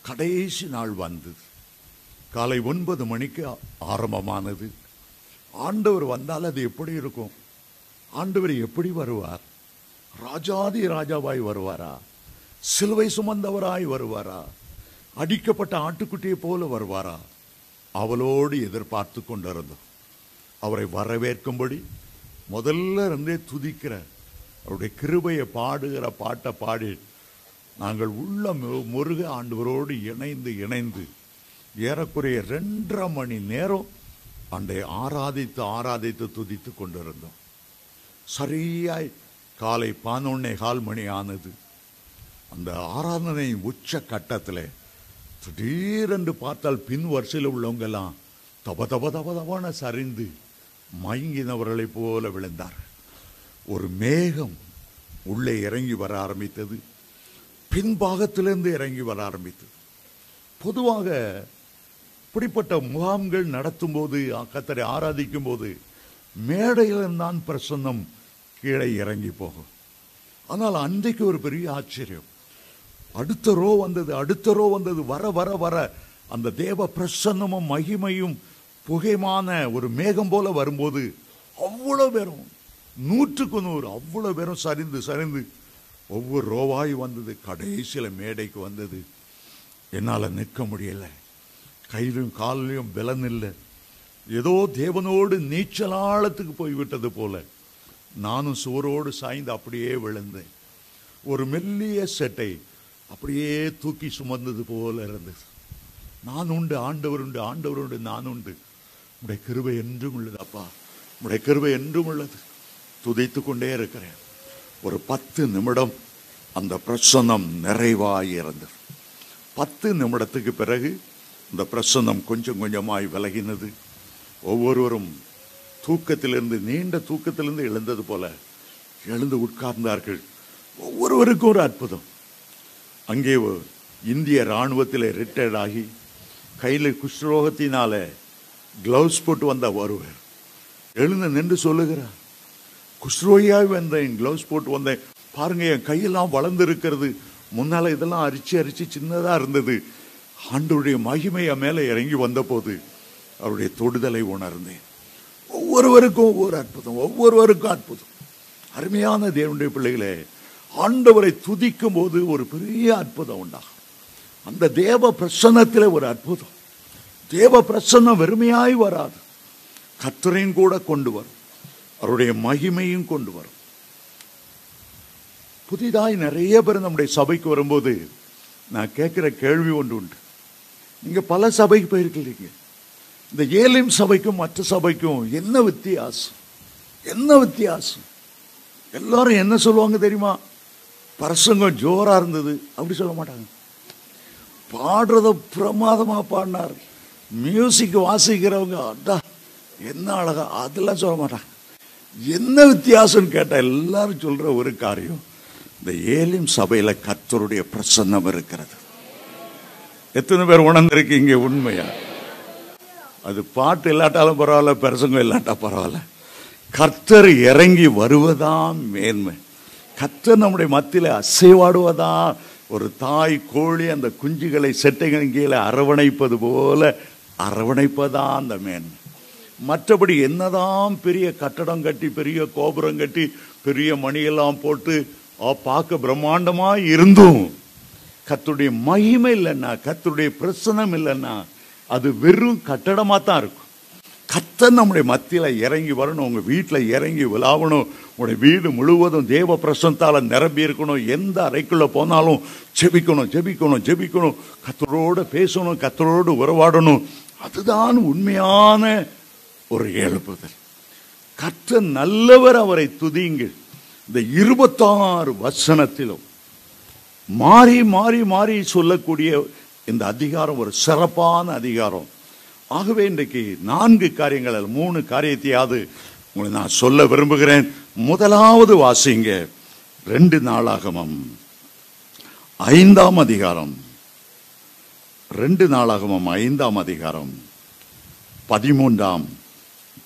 கடைசி நாள் வந்தது. காலை 9 மணிக்கு ஆரம்பமானது. ஆண்டவர் வந்தால் அது எப்படி இருக்கும்? ஆண்டவர் எப்படி வருவார்? ராஜாதி ராஜாவாய் வருவாரா? சிலுவை சுமந்தவராய் வருவாரா? அடிக்கப்பட்ட ஆட்டுக்குட்டியை போல வருவாரா? அவளோடு எதிர்பார்த்து கொண்டிருந்தோம். அவரை வரவேற்கும்படி முதல்ல இருந்தே துதிக்கிற அவருடைய கிருபையை பாடுகிற பாட்டை பாடி நாங்கள் உள்ள முருக ஆண்டவரோடு இணைந்து ஏறக்குறைய 2.5 மணி நேரம் அண்டை ஆராதித்து துதித்து கொண்டிருந்தோம். சரியாய் காலை 11:15 மணி ஆனது. அந்த ஆராதனை உச்ச கட்டத்தில் திடீரென்று பார்த்தால் பின் வரிசையில் உள்ளவங்க எல்லாம் தபதபன சரிந்து மயங்கினவர்களை போல விழுந்தார். ஒரு மேகம் உள்ளே இறங்கி வர ஆரம்பித்தது. பின்பாகத்திலிருந்து இறங்கி வர ஆரம்பித்தது. பொதுவாக இப்படிப்பட்ட முகாம்கள் நடத்தும் போது, கர்த்தரை ஆராதிக்கும் போது மேடையில்தான் பிரசன்னம் கீழே இறங்கி போகும். ஆனால் அன்றைக்கு ஒரு பெரிய ஆச்சரியம். அடுத்த ரோ வந்தது. வர வர வர அந்த தேவ பிரசன்னமும் மகிமையும் புகைமான ஒரு மேகம் போல வரும்போது அவ்வளவு பேரும் 100க்கு 100 அவ்வளவு பேரும் சரிந்து ஒவ்வொரு ரோவாய் வந்தது. கடைசியில் மேடைக்கு வந்தது. என்னால் நிற்க முடியல. கையிலும் காலிலும் பலன் இல்லை. ஏதோ தேவனோடு நீச்சலாழத்துக்கு போய்விட்டது போல நானும் சுவரோடு சாய்ந்து அப்படியே விழுந்தேன். ஒரு மெல்லிய செட்டை அப்படியே தூக்கி சுமந்தது போல இருந்தது. நான் உண்டு, ஆண்டவர் உண்டு, நான் உண்டு. உடைய கிருபை என்றும் உள்ளது அப்பா, உடைய கிருபை என்றும் உள்ளது. துதித்து கொண்டே இருக்கிறேன். ஒரு 10 நிமிடம் அந்த பிரசன்னம் நிறைவாய் இருந்தது. 10 நிமிடத்துக்கு பிறகு இந்த பிரசன்னம் கொஞ்சம் கொஞ்சமாய் விலகினது. ஒவ்வொருவரும் தூக்கத்திலிருந்து, நீண்ட தூக்கத்திலிருந்து எழுந்தது போல எழுந்து உட்கார்ந்தார்கள். ஒவ்வொருவருக்கும் ஒரு அற்புதம். அங்கே இந்திய இராணுவத்தில் ரிட்டையர்ட் ஆகி கையில் குஷ்ரோகத்தினால கிளவுஸ் போட்டு வந்த ஒருவர் எழுந்து நின்று சொல்லுகிறார், குஷ்ரோகியாய் வந்தேன், கிளவுஸ் போட்டு வந்தேன், பாருங்க என் கையெல்லாம் வளர்ந்து இருக்கிறது. முன்னால இதெல்லாம் அரிச்சு சின்னதா இருந்தது. ஆண்டவருடைய மகிமை மேலே இறங்கி வந்த போது அவருடைய தொடுதலை உணர்ந்தேன். ஒவ்வொருவருக்கும் ஒவ்வொரு அற்புதம், ஒவ்வொருவருக்கும் அற்புதம். அருமையான தேவனுடைய பிள்ளைகளே, ஆண்டவரை துதிக்கும் போது ஒரு பெரிய அற்புதம் உண்டாகும். அந்த தேவ பிரசன்னத்தில் ஒரு அற்புதம். தேவ பிரசன்னம் வெறுமையாய் வராது, கர்த்தரையும் கூட கொண்டு வரும், அவருடைய மகிமையும் கொண்டு வரும். புதிதாய் நிறைய பேர் நம்முடைய சபைக்கு வரும்போது நான் கேட்கிற கேள்வி ஒன்று உண்டு. நீங்க பல சபைக்கு போயிருக்கீங்க. இந்த ஏலிம் சபைக்கும் மற்ற சபைக்கும் என்ன வித்தியாசம்? என்ன வித்தியாசம்? எல்லாரும் என்ன சொல்லுவாங்க தெரியுமா? பிரசங்கம் ஜோரா இருந்தது அப்படி சொல்ல மாட்டாங்க. பாடுறத பிரமாதமா பாடினார், மியூசிக் வாசிக்கிறவங்க அடா என்ன அழகா, அதெல்லாம் சொல்ல மாட்டாங்க. என்ன வித்தியாசம் கேட்டா எல்லாரும் சொல்ற ஒரு காரியம், இந்த ஏலிம் சபையில கர்த்தருடைய பிரசன்னம் இருக்கிறது. எத்தனை பேர் உணர்ந்திருக்கீங்க? உண்மையா? அது பாட்டு இல்லாட்டாலும் பரவாயில்ல, பிரசங்கம் இல்லாட்டா பரவாயில்ல, கர்த்தர் இறங்கி வருவதான் மேன்மை. கர்த்தர் நம்முடைய மத்தியில அசைவாடுவதான். ஒரு தாய் கோழி அந்த குஞ்சுகளை செட்டைகளின் கீழே அரவணைப்பது போல அரவணைப்பதான் அந்த மேன்மை. மற்றபடி என்னதான் பெரிய கட்டடம் கட்டி, பெரிய கோபுரம் கட்டி, பெரிய மணியெல்லாம் போட்டு பார்க்க பிரம்மாண்டமா இருந்தும் கர்த்தருடைய மகிமை இல்லைன்னா, கர்த்தருடைய பிரசன்னம் இல்லைன்னா அது வெறும் கட்டடமா தான் இருக்கும். கர்த்தர் நம்முடைய மத்தியில இறங்கி வரணும். உங்க வீட்டில் இறங்கி விழாவணும். உங்களுடைய வீடு முழுவதும் தேவ பிரசன்னத்தால நிரம்பி இருக்கணும். எந்த அறைக்குள்ள போனாலும் ஜெபிக்கணும், ஜெபிக்கணும், ஜெபிக்கணும். கர்த்தரோடு பேசணும், கர்த்தரோடு உறவாடணும். அதுதான் உண்மையான ஒரு எழுப்புதல். கர்த்தர் நல்லவர், அவரை துதியுங்கள். இந்த 26 வசனத்திலும் மாறி மாறி மாறி சொல்லக்கூடிய இந்த அதிகாரம் ஒரு சிறப்பான அதிகாரம். ஆகவே இன்றைக்கு 4 காரியங்கள், 3 காரியத்தையாவது உங்களை நான் சொல்ல விரும்புகிறேன். முதலாவது வாசிங்க 2 நாளாகமம் 5ஆம் அதிகாரம். 2 நாளாகமம் 5ஆம் அதிகாரம் 13ஆம்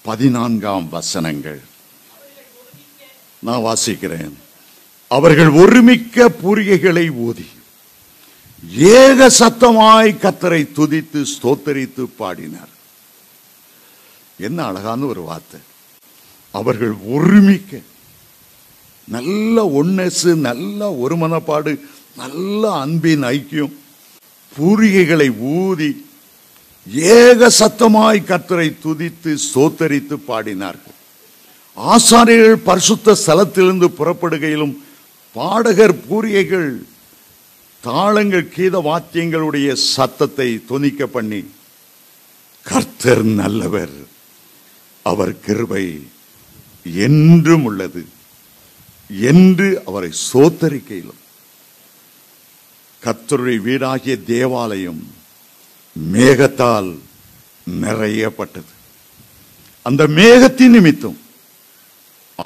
14ஆம் வசனங்கள் நான் வாசிக்கிறேன். அவர்கள் ஒருமிக்க பூரிகைகளை ஊதி ஏக சத்தமாய் கர்த்தரை துதித்து ஸ்தோத்தரித்து பாடினார். என்ன அழகான ஒரு வார்த்தை. அவர்கள் ஒருமிக்க, நல்ல ஒன்னஸ், நல்ல ஒருமனப்பாடு, நல்ல அன்பின் ஐக்கியம், பூரிகைகளை ஊதி ஏக சத்தமாய் கர்த்தரை துதித்து ஸ்தோத்தரித்து பாடினார்கள். ஆசாரியர்கள் பரிசுத்த ஸ்தலத்திலிருந்து புறப்படுகையிலும் பாடகர் பூரிகைகள், தாளங்கள், கீத வாத்தியங்களுடைய சத்தத்தை தொனிக்க பண்ணி கர்த்தர் நல்லவர், அவர் கிருபை என்றும் உள்ளது என்று அவரை ஸ்தோத்தரிக்கையிலும் கர்த்தருடைய வீடாகிய தேவாலயம் மேகத்தால் நிறையப்பட்டது. அந்த மேகத்தின் நிமித்தம்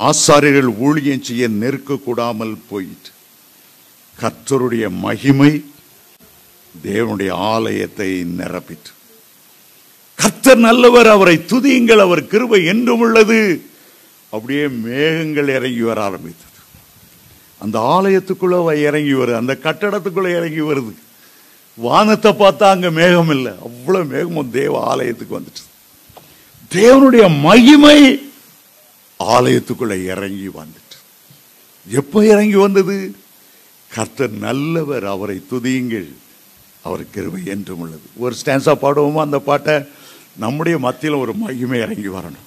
ஆசாரியர்கள் ஊழியம் செய்ய நெருக்கக்கூடாமல் போயிற்று. கர்த்தருடைய மகிமை தேவனுடைய ஆலயத்தை நிரப்பிற்று. கர்த்தர் நல்லவர், அவரை துதியுங்கள், அவர் கிருபை என்றும் உள்ளது. அப்படியே மேகங்கள் இறங்கி வர ஆரம்பித்தது. அந்த ஆலயத்துக்குள்ள இறங்கி வருது, அந்த கட்டடத்துக்குள்ள இறங்கி வருது. வானத்தை பார்த்தா அங்க மேகம் இல்லை, அவ்வளவு மேகமும் தேவ ஆலயத்துக்கு வந்துட்டு. தேவனுடைய மகிமை ஆலயத்துக்குள்ள இறங்கி வந்துட்டு. எப்ப இறங்கி வந்தது? கர்த்தர் நல்லவர், அவரை துதியுங்கள், அவர் கிருபை என்றும் உள்ளது. ஒரு ஸ்டான்ஸா பாடுவோமா அந்த பாட்டை? நம்முடைய மத்தியில் ஒரு மகிமை இறங்கி வரணும்.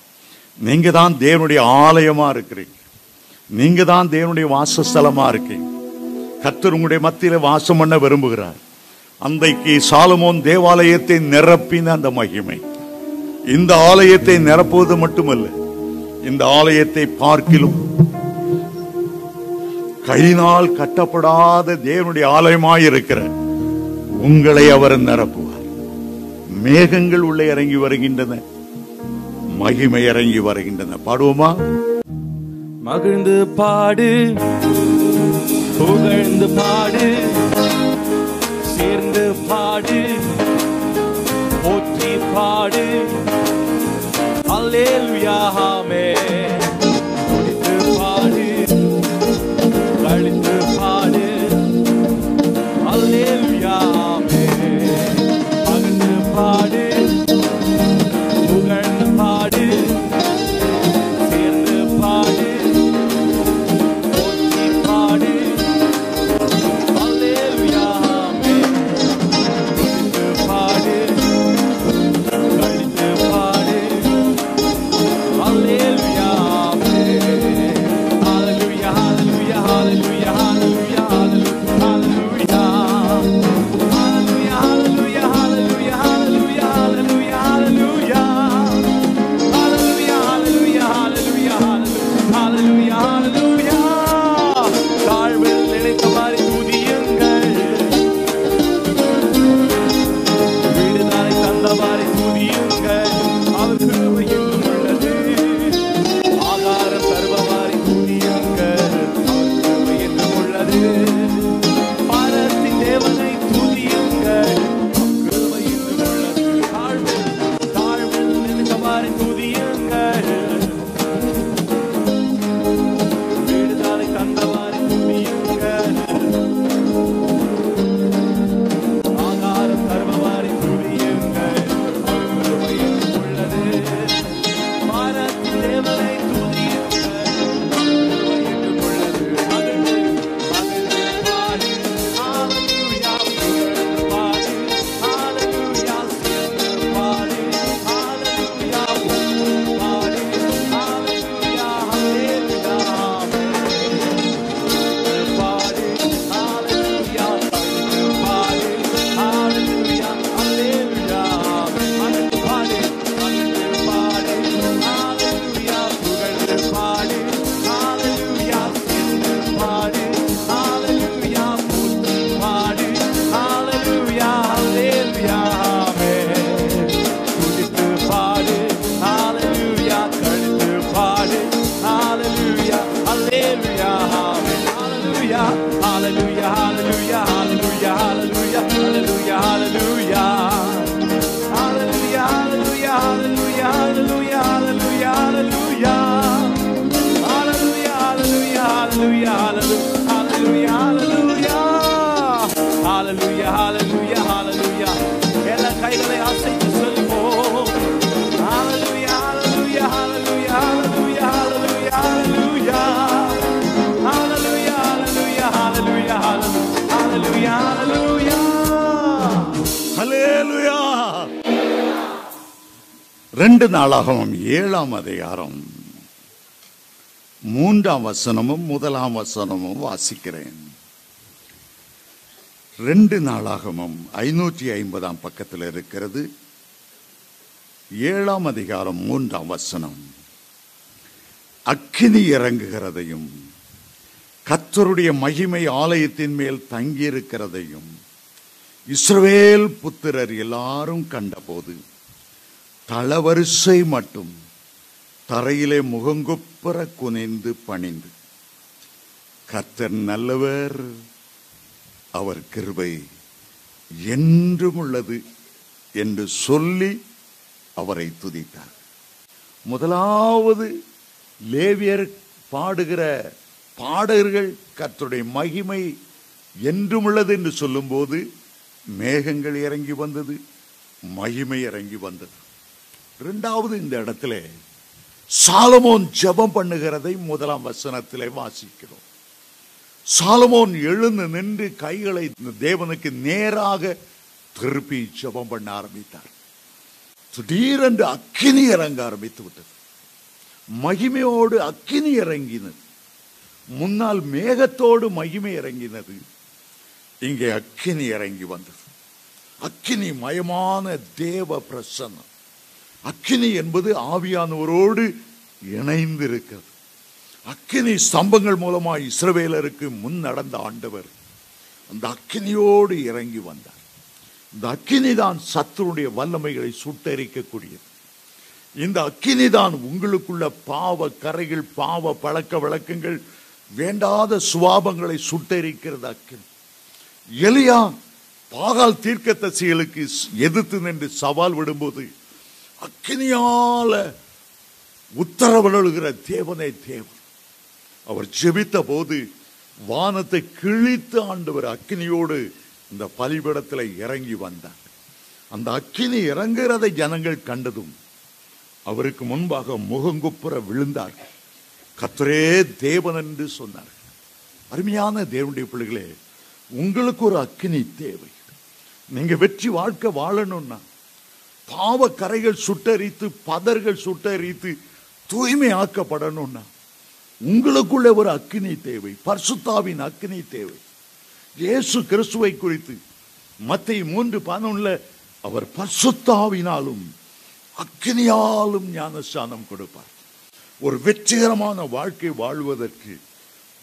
நீங்க தான் தேவனுடைய ஆலயமா இருக்கிறீங்க, நீங்க தான் தேவனுடைய வாசஸ்தலமா இருக்கீங்க. கர்த்தர் உங்களுடைய மத்தியில வாசம் பண்ண விரும்புகிறார். அன்றைக்கு சாலமோன் தேவாலயத்தை நிரப்பின அந்த மகிமை இந்த ஆலயத்தை நிரப்புவது மட்டுமல்ல, இந்த ஆலயத்தை பார்க்கிலும் கையினால் கட்டப்படாத தேவனுடைய ஆலயமாய் இருக்கிற உங்களை அவர் நிரப்புவார். மேகங்கள் உள்ளே இறங்கி வருகின்றன, மகிமை இறங்கி வருகின்றன. பாடுவோமா?
மகிழ்ந்து பாடு, புகழ்ந்து பாடு, சேர்ந்து பாடு, போற்றி பாடு. அல்லேலூயா, ஆமென். துதித்து பாடு, கழித்து பாடு. அல்லேலூயா, ஆமென். மகிழ்ந்து பாடு, புகழ்ந்து பாடு, சேர்ந்து பாடு, போற்றி பாடு. அல்லேலூயா, ஆமென். துதித்து பாடு, கழித்து பாடு. Hallelujah.
2 நாளாகமம் 7ஆம் அதிகாரம் 3ஆம் வசனமும் 1ஆம் வசனமும் வாசிக்கிறேன். 2 நாளாகமம் 550ஆம் பக்கத்தில் இருக்கிறது. 7ஆம் அதிகாரம் 3ஆம் வசனம். அக்கினி இறங்குகிறதையும் கர்த்தருடைய மகிமை ஆலயத்தின் மேல் தங்கியிருக்கிறதையும் இஸ்ரவேல் புத்திரர் எல்லாரும் கண்டபோது தளவரிசை மட்டும் தரையிலே முகங்குப்புற குனிந்து பணிந்து, கர்த்தர் நல்லவர், அவர் கிருபை என்றும் உள்ளது என்று சொல்லி அவரை துதித்தார். முதலாவது லேவியர் பாடுகிற பாடகர்கள் கர்த்தருடைய மகிமை என்றும் உள்ளது என்று சொல்லும்போது மேகங்கள் இறங்கி வந்தது, மகிமை இறங்கி வந்தது. 2வது இந்த இடத்துல சாலமோன் ஜெபம் பண்ணுகிறதை 1ஆம் வசனத்திலே வாசிக்கிறோம். சாலமோன் எழுந்து நின்று கைகளை தேவனுக்கு நேராக திருப்பி ஜெபம் பண்ண ஆரம்பித்தார். திடீரென்று அக்கினி இறங்க ஆரம்பித்து விட்டது. மகிமையோடு அக்கினி இறங்கினது. முன்னால் மேகத்தோடு மகிமை இறங்கினது, இங்கே அக்கினி இறங்கி வந்தது. அக்கினி மயமான தேவ பிரசன்னம். அக்கினி என்பது ஆவியானவரோடு இணைந்து இருக்கிறது. அக்கினி ஸ்தம்பங்கள் மூலமாக இஸ்ரவேலருக்கு முன் நடந்த ஆண்டவர் அந்த அக்கினியோடு இறங்கி வந்தார். இந்த அக்கினி தான் சத்துருடைய வல்லமைகளை சுட்டெரிக்கக்கூடியது. இந்த அக்கினி தான் உங்களுக்குள்ள பாவ கரைகள், பாவ பழக்க வழக்கங்கள், வேண்டாத சுவாபங்களை சுட்டெரிக்கிறது அக்கினி. எலியா பாகால் தீர்க்கதரிசிகளுக்கு எதிர்த்து நின்று சவால் விடும்போது அக்கினியால உத்தரவிடுகிற தேவனே தேவன். அவர் ஜெபித்த போது வானத்தை கிழித்து ஆண்டவர் அக்கினியோடு இந்த பலிபீடத்தில் இறங்கி வந்தார். அந்த அக்கினி இறங்குகிறதை ஜனங்கள் கண்டதும் அவருக்கு முன்பாக முகங்குப்புற விழுந்தார்கள். கர்த்தரே தேவன் என்று சொன்னார்கள். அருமையான தேவனுடைய பிள்ளைகளே, உங்களுக்கு ஒரு அக்கினி தேவை. நீங்க வெற்றி வாழ்க்கை வாழணும்னா, பாவ கரைகள் சுட்டரித்து, பதர்கள் சுட்டரித்து தூய்மை ஆக்கப்படணும்னா உங்களுக்குள்ள ஒரு அக்கினி தேவை. பரிசுத்தாவின் அக்கினி தேவை. இயேசு கிறிஸ்துவை குறித்து மத்தேயு 3:11 அவர் பரிசுத்தாவினாலும் அக்கினியாலும் ஞானஸ்நானம் கொடுப்பார். ஒரு வெற்றிகரமான வாழ்க்கை வாழ்வதற்கு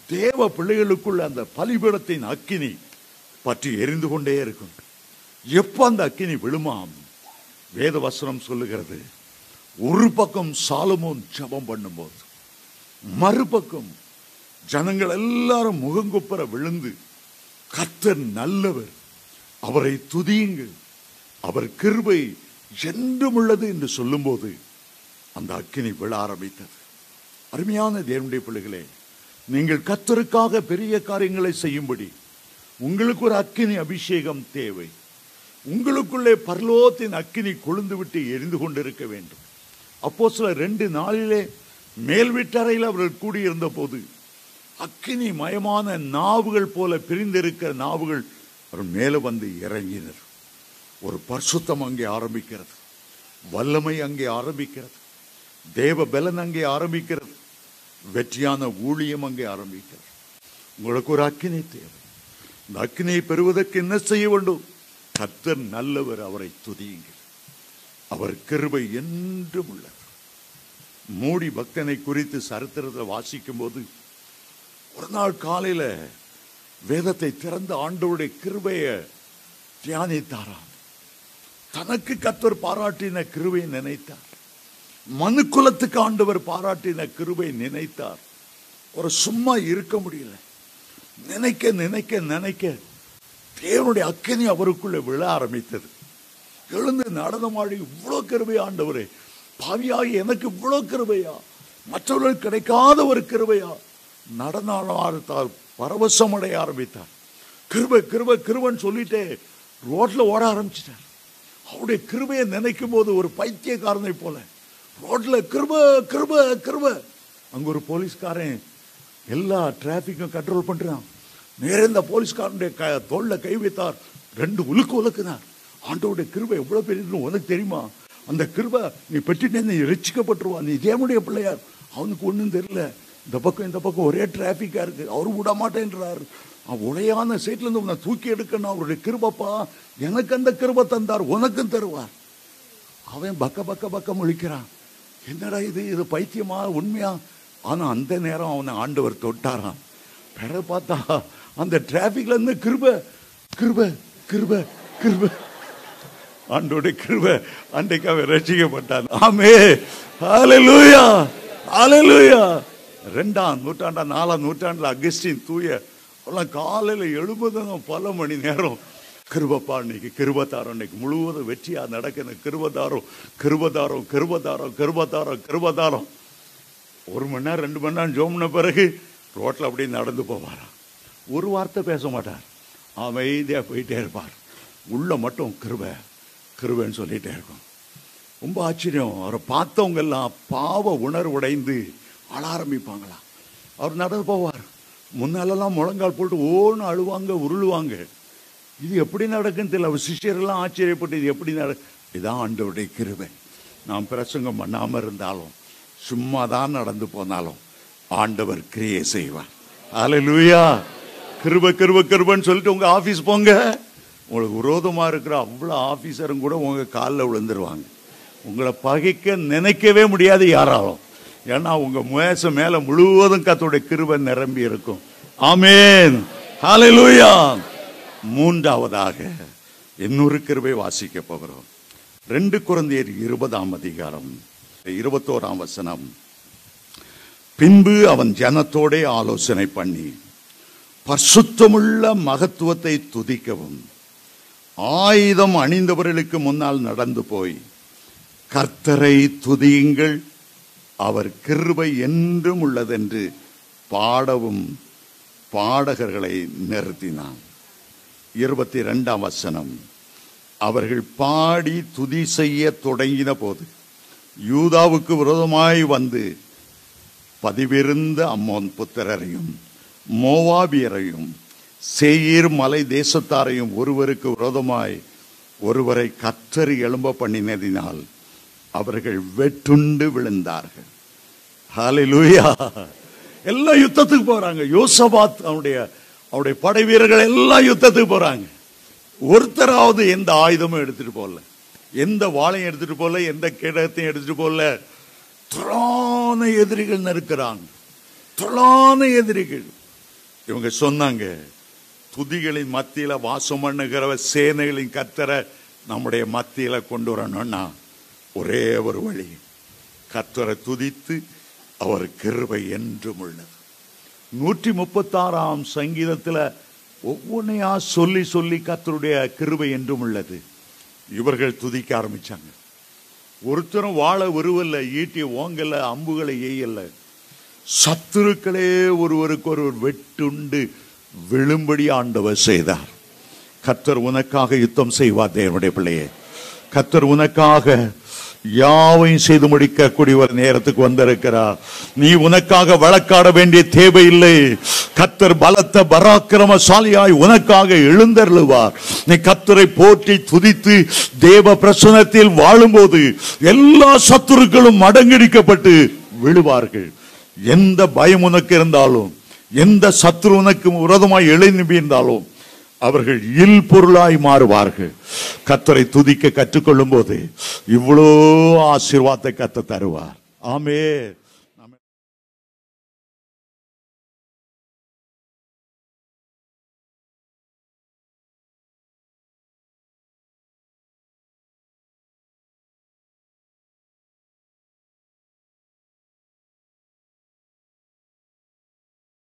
தேவ பிள்ளைகளுக்குள்ள அந்த பலிபீடத்தின் அக்கினி பற்றி எரிந்து கொண்டே இருக்கும். எப்ப அந்த அக்கினி விழுமாம்? வேத வசனம் சொல்லுகிறது, ஒரு பக்கம் சாலமோன் ஜெபம் பண்ணும்போது, மறுபக்கம் ஜனங்கள் எல்லாரும் முகங்குப்புற விழுந்து கர்த்தர் நல்லவர், அவரை துதியுங்கள், அவர் கிருபை என்றும் உள்ளது என்று சொல்லும்போது அந்த அக்கினி விழ ஆரம்பித்தது. அருமையான தேவனுடைய பிள்ளைகளே, நீங்கள் கர்த்தருக்காக பெரிய காரியங்களை செய்யும்படி உங்களுக்கு ஒரு அக்கினி அபிஷேகம் தேவை. உங்களுக்குள்ளே பரலோகத்தின் அக்கினி கொழுந்து விட்டு எரிந்து கொண்டிருக்க வேண்டும். அப்போஸ்தலர் 2:4 மேல் வீட்டறையில் அவர்கள் கூடியிருந்த போது அக்கினி மயமான நாவுகள் போல பிரிந்திருக்கிற நாவுகள் அவர் மேலே வந்து இறங்கினர். ஒரு பரிசுத்தம் அங்கே ஆரம்பிக்கிறது, வல்லமை அங்கே ஆரம்பிக்கிறது, தேவ பலன் அங்கே ஆரம்பிக்கிறது, வெற்றியான ஊழியம் அங்கே ஆரம்பிக்கிறது. உங்களுக்கு ஒரு அக்கினி தேவை. இந்த அக்கினியை பெறுவதற்கு என்ன செய்ய வேண்டும்? கர்த்தர் நல்லவர், அவரை துதியுங்கள், அவர் கிருபை என்றும் உள்ளது. மூடி பக்தனை குறித்து சரித்திரத்தில் வாசிக்கும் போது ஒரு நாள் காலையில வேதத்தை திறந்த ஆண்டவருடைய கிருபையை தியானித்தாராம். தனக்கு கர்த்தர் பாராட்டின கிருபை நினைத்தார். மனு குலத்துக்கு ஆண்டவர் பாராட்டின கிருபை நினைத்தார். ஒரு சும்மா இருக்க முடியல. நினைக்க நினைக்க நினைக்க தேவனுடைய அக்கினி அவருக்குள்ள விழ ஆரம்பித்தது. எழுந்து நடனமாடி, இவ்வளோ கிருபை ஆண்டவரே, பாவியாகி எனக்கு இவ்வளோ கிருபையா, மற்றவர்களுக்கு கிடைக்காத ஒரு கிருபையா, நடனால் பரவசம் அடைய ஆரம்பித்தார். கிருபை கிருபை கிருபைன்னு சொல்லிட்டே ரோட்ல ஓட ஆரம்பிச்சிட்டார். அவருடைய கிருபையை நினைக்கும் போது ஒரு பைத்தியக்காரனை போல ரோட்ல கிருபை கிருபை கிருபை. அங்க ஒரு போலீஸ்காரன் எல்லா டிராபிக்கும் கண்ட்ரோல் பண்றான். நேர இந்த போலீஸ்காரனுடைய தோல்ல கை வைத்தார். 2 உலுக்கு உலுக்குனார். ஆண்டவருடைய கிருபை எவ்வளவு பெரியதுன்னு உனக்கு தெரியுமா? அந்த கிருபை நீ பெற்றுட்டே நீ ரட்சிக்கப்பட்டுருவா, நீ தேவனுடைய பிள்ளையார். அவனுக்கு ஒன்றும் தெரியல. இந்த பக்கம் ஒரே டிராஃபிக்கா இருக்கு, அவரு விட மாட்டேன்றாரு. உடையான சைட்ல இருந்து உன்னை தூக்கி எடுக்கணும், அவருடைய கிருபப்பா, எனக்கு அந்த கிருபை தந்தார், உனக்கும் தருவார். அவன் பக்க முழிக்கிறான். என்னடா இது பைத்தியமா உண்மையா? ஆனா அந்த நேரம் அவனை ஆண்டவர் தொட்டாராம். பிற பார்த்தா அந்த டிராபிக்ல இருந்து கிருபை கிருபை கிருபை கிருபை, ஆண்டோட கிருபை. அன்றைக்கு அவன் ரட்சிக்கப்பட்டான். ஆமே, ஹல்லேலூயா, ஹல்லேலூயா. 2ஆம் நூற்றாண்டா 4ஆம் நூற்றாண்டுல அகஸ்டின் தூய காலையில எழுபதும் பல மணி நேரம் கிருபப்பா, இன்னைக்கு கிருபத்தாரம், இன்னைக்கு முழுவதும் வெற்றியா நடக்கணும், கிருபத்தாரம் கிருபத்தாரம் கிருபத்தாரம் கிருபத்தாரம் கிருபத்தாரம். 1 மணி நேரம் 2 மணி நேரம் ஜோம்ன பிறகு ரோட்ல அப்படியே நடந்து போவாராம். ஒரு வார்த்தை பேச மாட்டார், அமைதியா போயிட்டே இருப்பார். உள்ள மட்டும் கிருபை கிருபைன்னு சொல்லிட்டே இருக்கும். ரொம்ப ஆச்சரியம். அவரை பார்த்தவங்க எல்லாம் பாவ உணர்வுடைந்து அழ ஆரம்பிப்பாங்களாம். அவர் நடந்து போவார். முன்னாலெல்லாம் முழங்கால் போட்டு ஓன்னு அழுவாங்க, உருளுவாங்க. இது எப்படி நடக்குன்னு தெரியல. அவர் சிஷ்யரெல்லாம் ஆச்சரியப்பட்டு இது எப்படி இதான் ஆண்டவருடைய கிருபை. நாம் பிரசங்கம் பண்ணாம இருந்தாலும் சும்மா தான் நடந்து போனாலும் ஆண்டவர் கிரியை செய்வார். ஹல்லேலூயா. கிருபை கிருபை கிருபைன்னு சொல்லிட்டு உங்க ஆபீஸ் போங்க, உங்களுக்கு விரோதமா இருக்கிற அவ்வளவு ஆபீசரும் கூட உங்க காலில் விழுந்துருவாங்க. உங்களை பகைக்க நினைக்கவே முடியாது யாராலும். ஏன்னா உங்க மேச மேல முழுவதும் கர்த்தருடைய கிருபை நிரம்பி இருக்கும். ஆமென், ஹல்லேலூயா. 3ஆவதாக இன்னொரு கிருபை வாசிக்க போகிறோம். 2 கொரிந்தியர் 20ஆம் அதிகாரம் 21ஆம் வசனம். பின்பு அவன் ஜனத்தோட ஆலோசனை பண்ணி பரிசுத்தமுள்ள மகத்துவத்தை துதிக்கவும் ஆயுதம் அணிந்தவர்களுக்கு முன்னால் நடந்து போய் கர்த்தரை துதியுங்கள், அவர் கிருபை என்றும் உள்ளதென்று பாடவும் பாடகர்களை நிறுத்தினான். 22ஆம் வசனம். அவர்கள் பாடி துதி செய்ய தொடங்கின போது யூதாவுக்கு விரோதமாய் வந்து பதிவிருந்த அம்மோன் புத்திரரையும் மோவாபியரையும் சேயீர் மலை தேசத்தாரையும் ஒருவருக்கு விரோதமாய் ஒருவரை கர்த்தர் எழும்ப பண்ணினதினால் அவர்கள் வெட்டுண்டு விழுந்தார்கள். ஹல்லேலூயா. எல்லாம் யுத்தத்துக்கு போறாங்க. யோசபாத் அவருடைய படை வீரர்கள் எல்லாம் யுத்தத்துக்கு போறாங்க. ஒருத்தராவது எந்த ஆயுதமும் எடுத்துட்டு போகல, எந்த வாளையும் எடுத்துட்டு போகல, எந்த கிடத்தையும் எடுத்துட்டு போகல. திரளான எதிரிகள் நெருக்கிறாங்க, திரளான எதிரிகள். இவங்க சொன்னாங்க, துதிகளின் மத்தியில வாசம் பண்ணுகிற சேனைகளின் கர்த்தரை நம்முடைய மத்தியில கொண்டு வரணும்னா ஒரே ஒரு வழி, கர்த்தரை துதித்து அவர் கிருபை என்றும் உள்ளது. 136ஆம் சங்கீதத்துல ஒவ்வொன்றையா சொல்லி சொல்லி கர்த்தருடைய கிருபை என்றும் உள்ளது. இவர்கள் துதிக்க ஆரம்பிச்சாங்க. ஒருத்தரும் வாழ விருவல்ல, ஈட்டி ஓங்கல்ல, அம்புகளை எய்யல்ல. சத்துருக்களே ஒருவருக்கு ஒருவர் வெட்டுண்டு விழும்படி ஆண்டவர் செய்தார். கர்த்தர் உனக்காக யுத்தம் செய்வார். தேவனுடைய பிள்ளையே, கர்த்தர் உனக்காக யாவையும் செய்து முடிக்கக்கூடிய ஒரு நேரத்துக்கு வந்திருக்கிறார். நீ உனக்காக வழக்காட வேண்டிய தேவையில்லை. கர்த்தர் பலத்த பராக்கிரமசாலியாய் உனக்காக எழுந்தருளுவார். நீ கர்த்தரை போற்றி துதித்து தேவ பிரசன்னத்தில் வாழும்போது எல்லா சத்துருக்களும் மடங்கடிக்கப்பட்டு விழுவார்கள். எந்த பயம் உனக்கு இருந்தாலும், எந்த சத்துரு உனக்கு விரோதமாய் எழும்பி இருந்தாலும் அவர்கள் இல் பொருளாய் மாறுவார்கள். கர்த்தரை துதிக்க கற்றுக்கொள்ளும் போது இவ்வளோ ஆசீர்வாதத்தை கர்த்தர் தருவார். ஆமென்.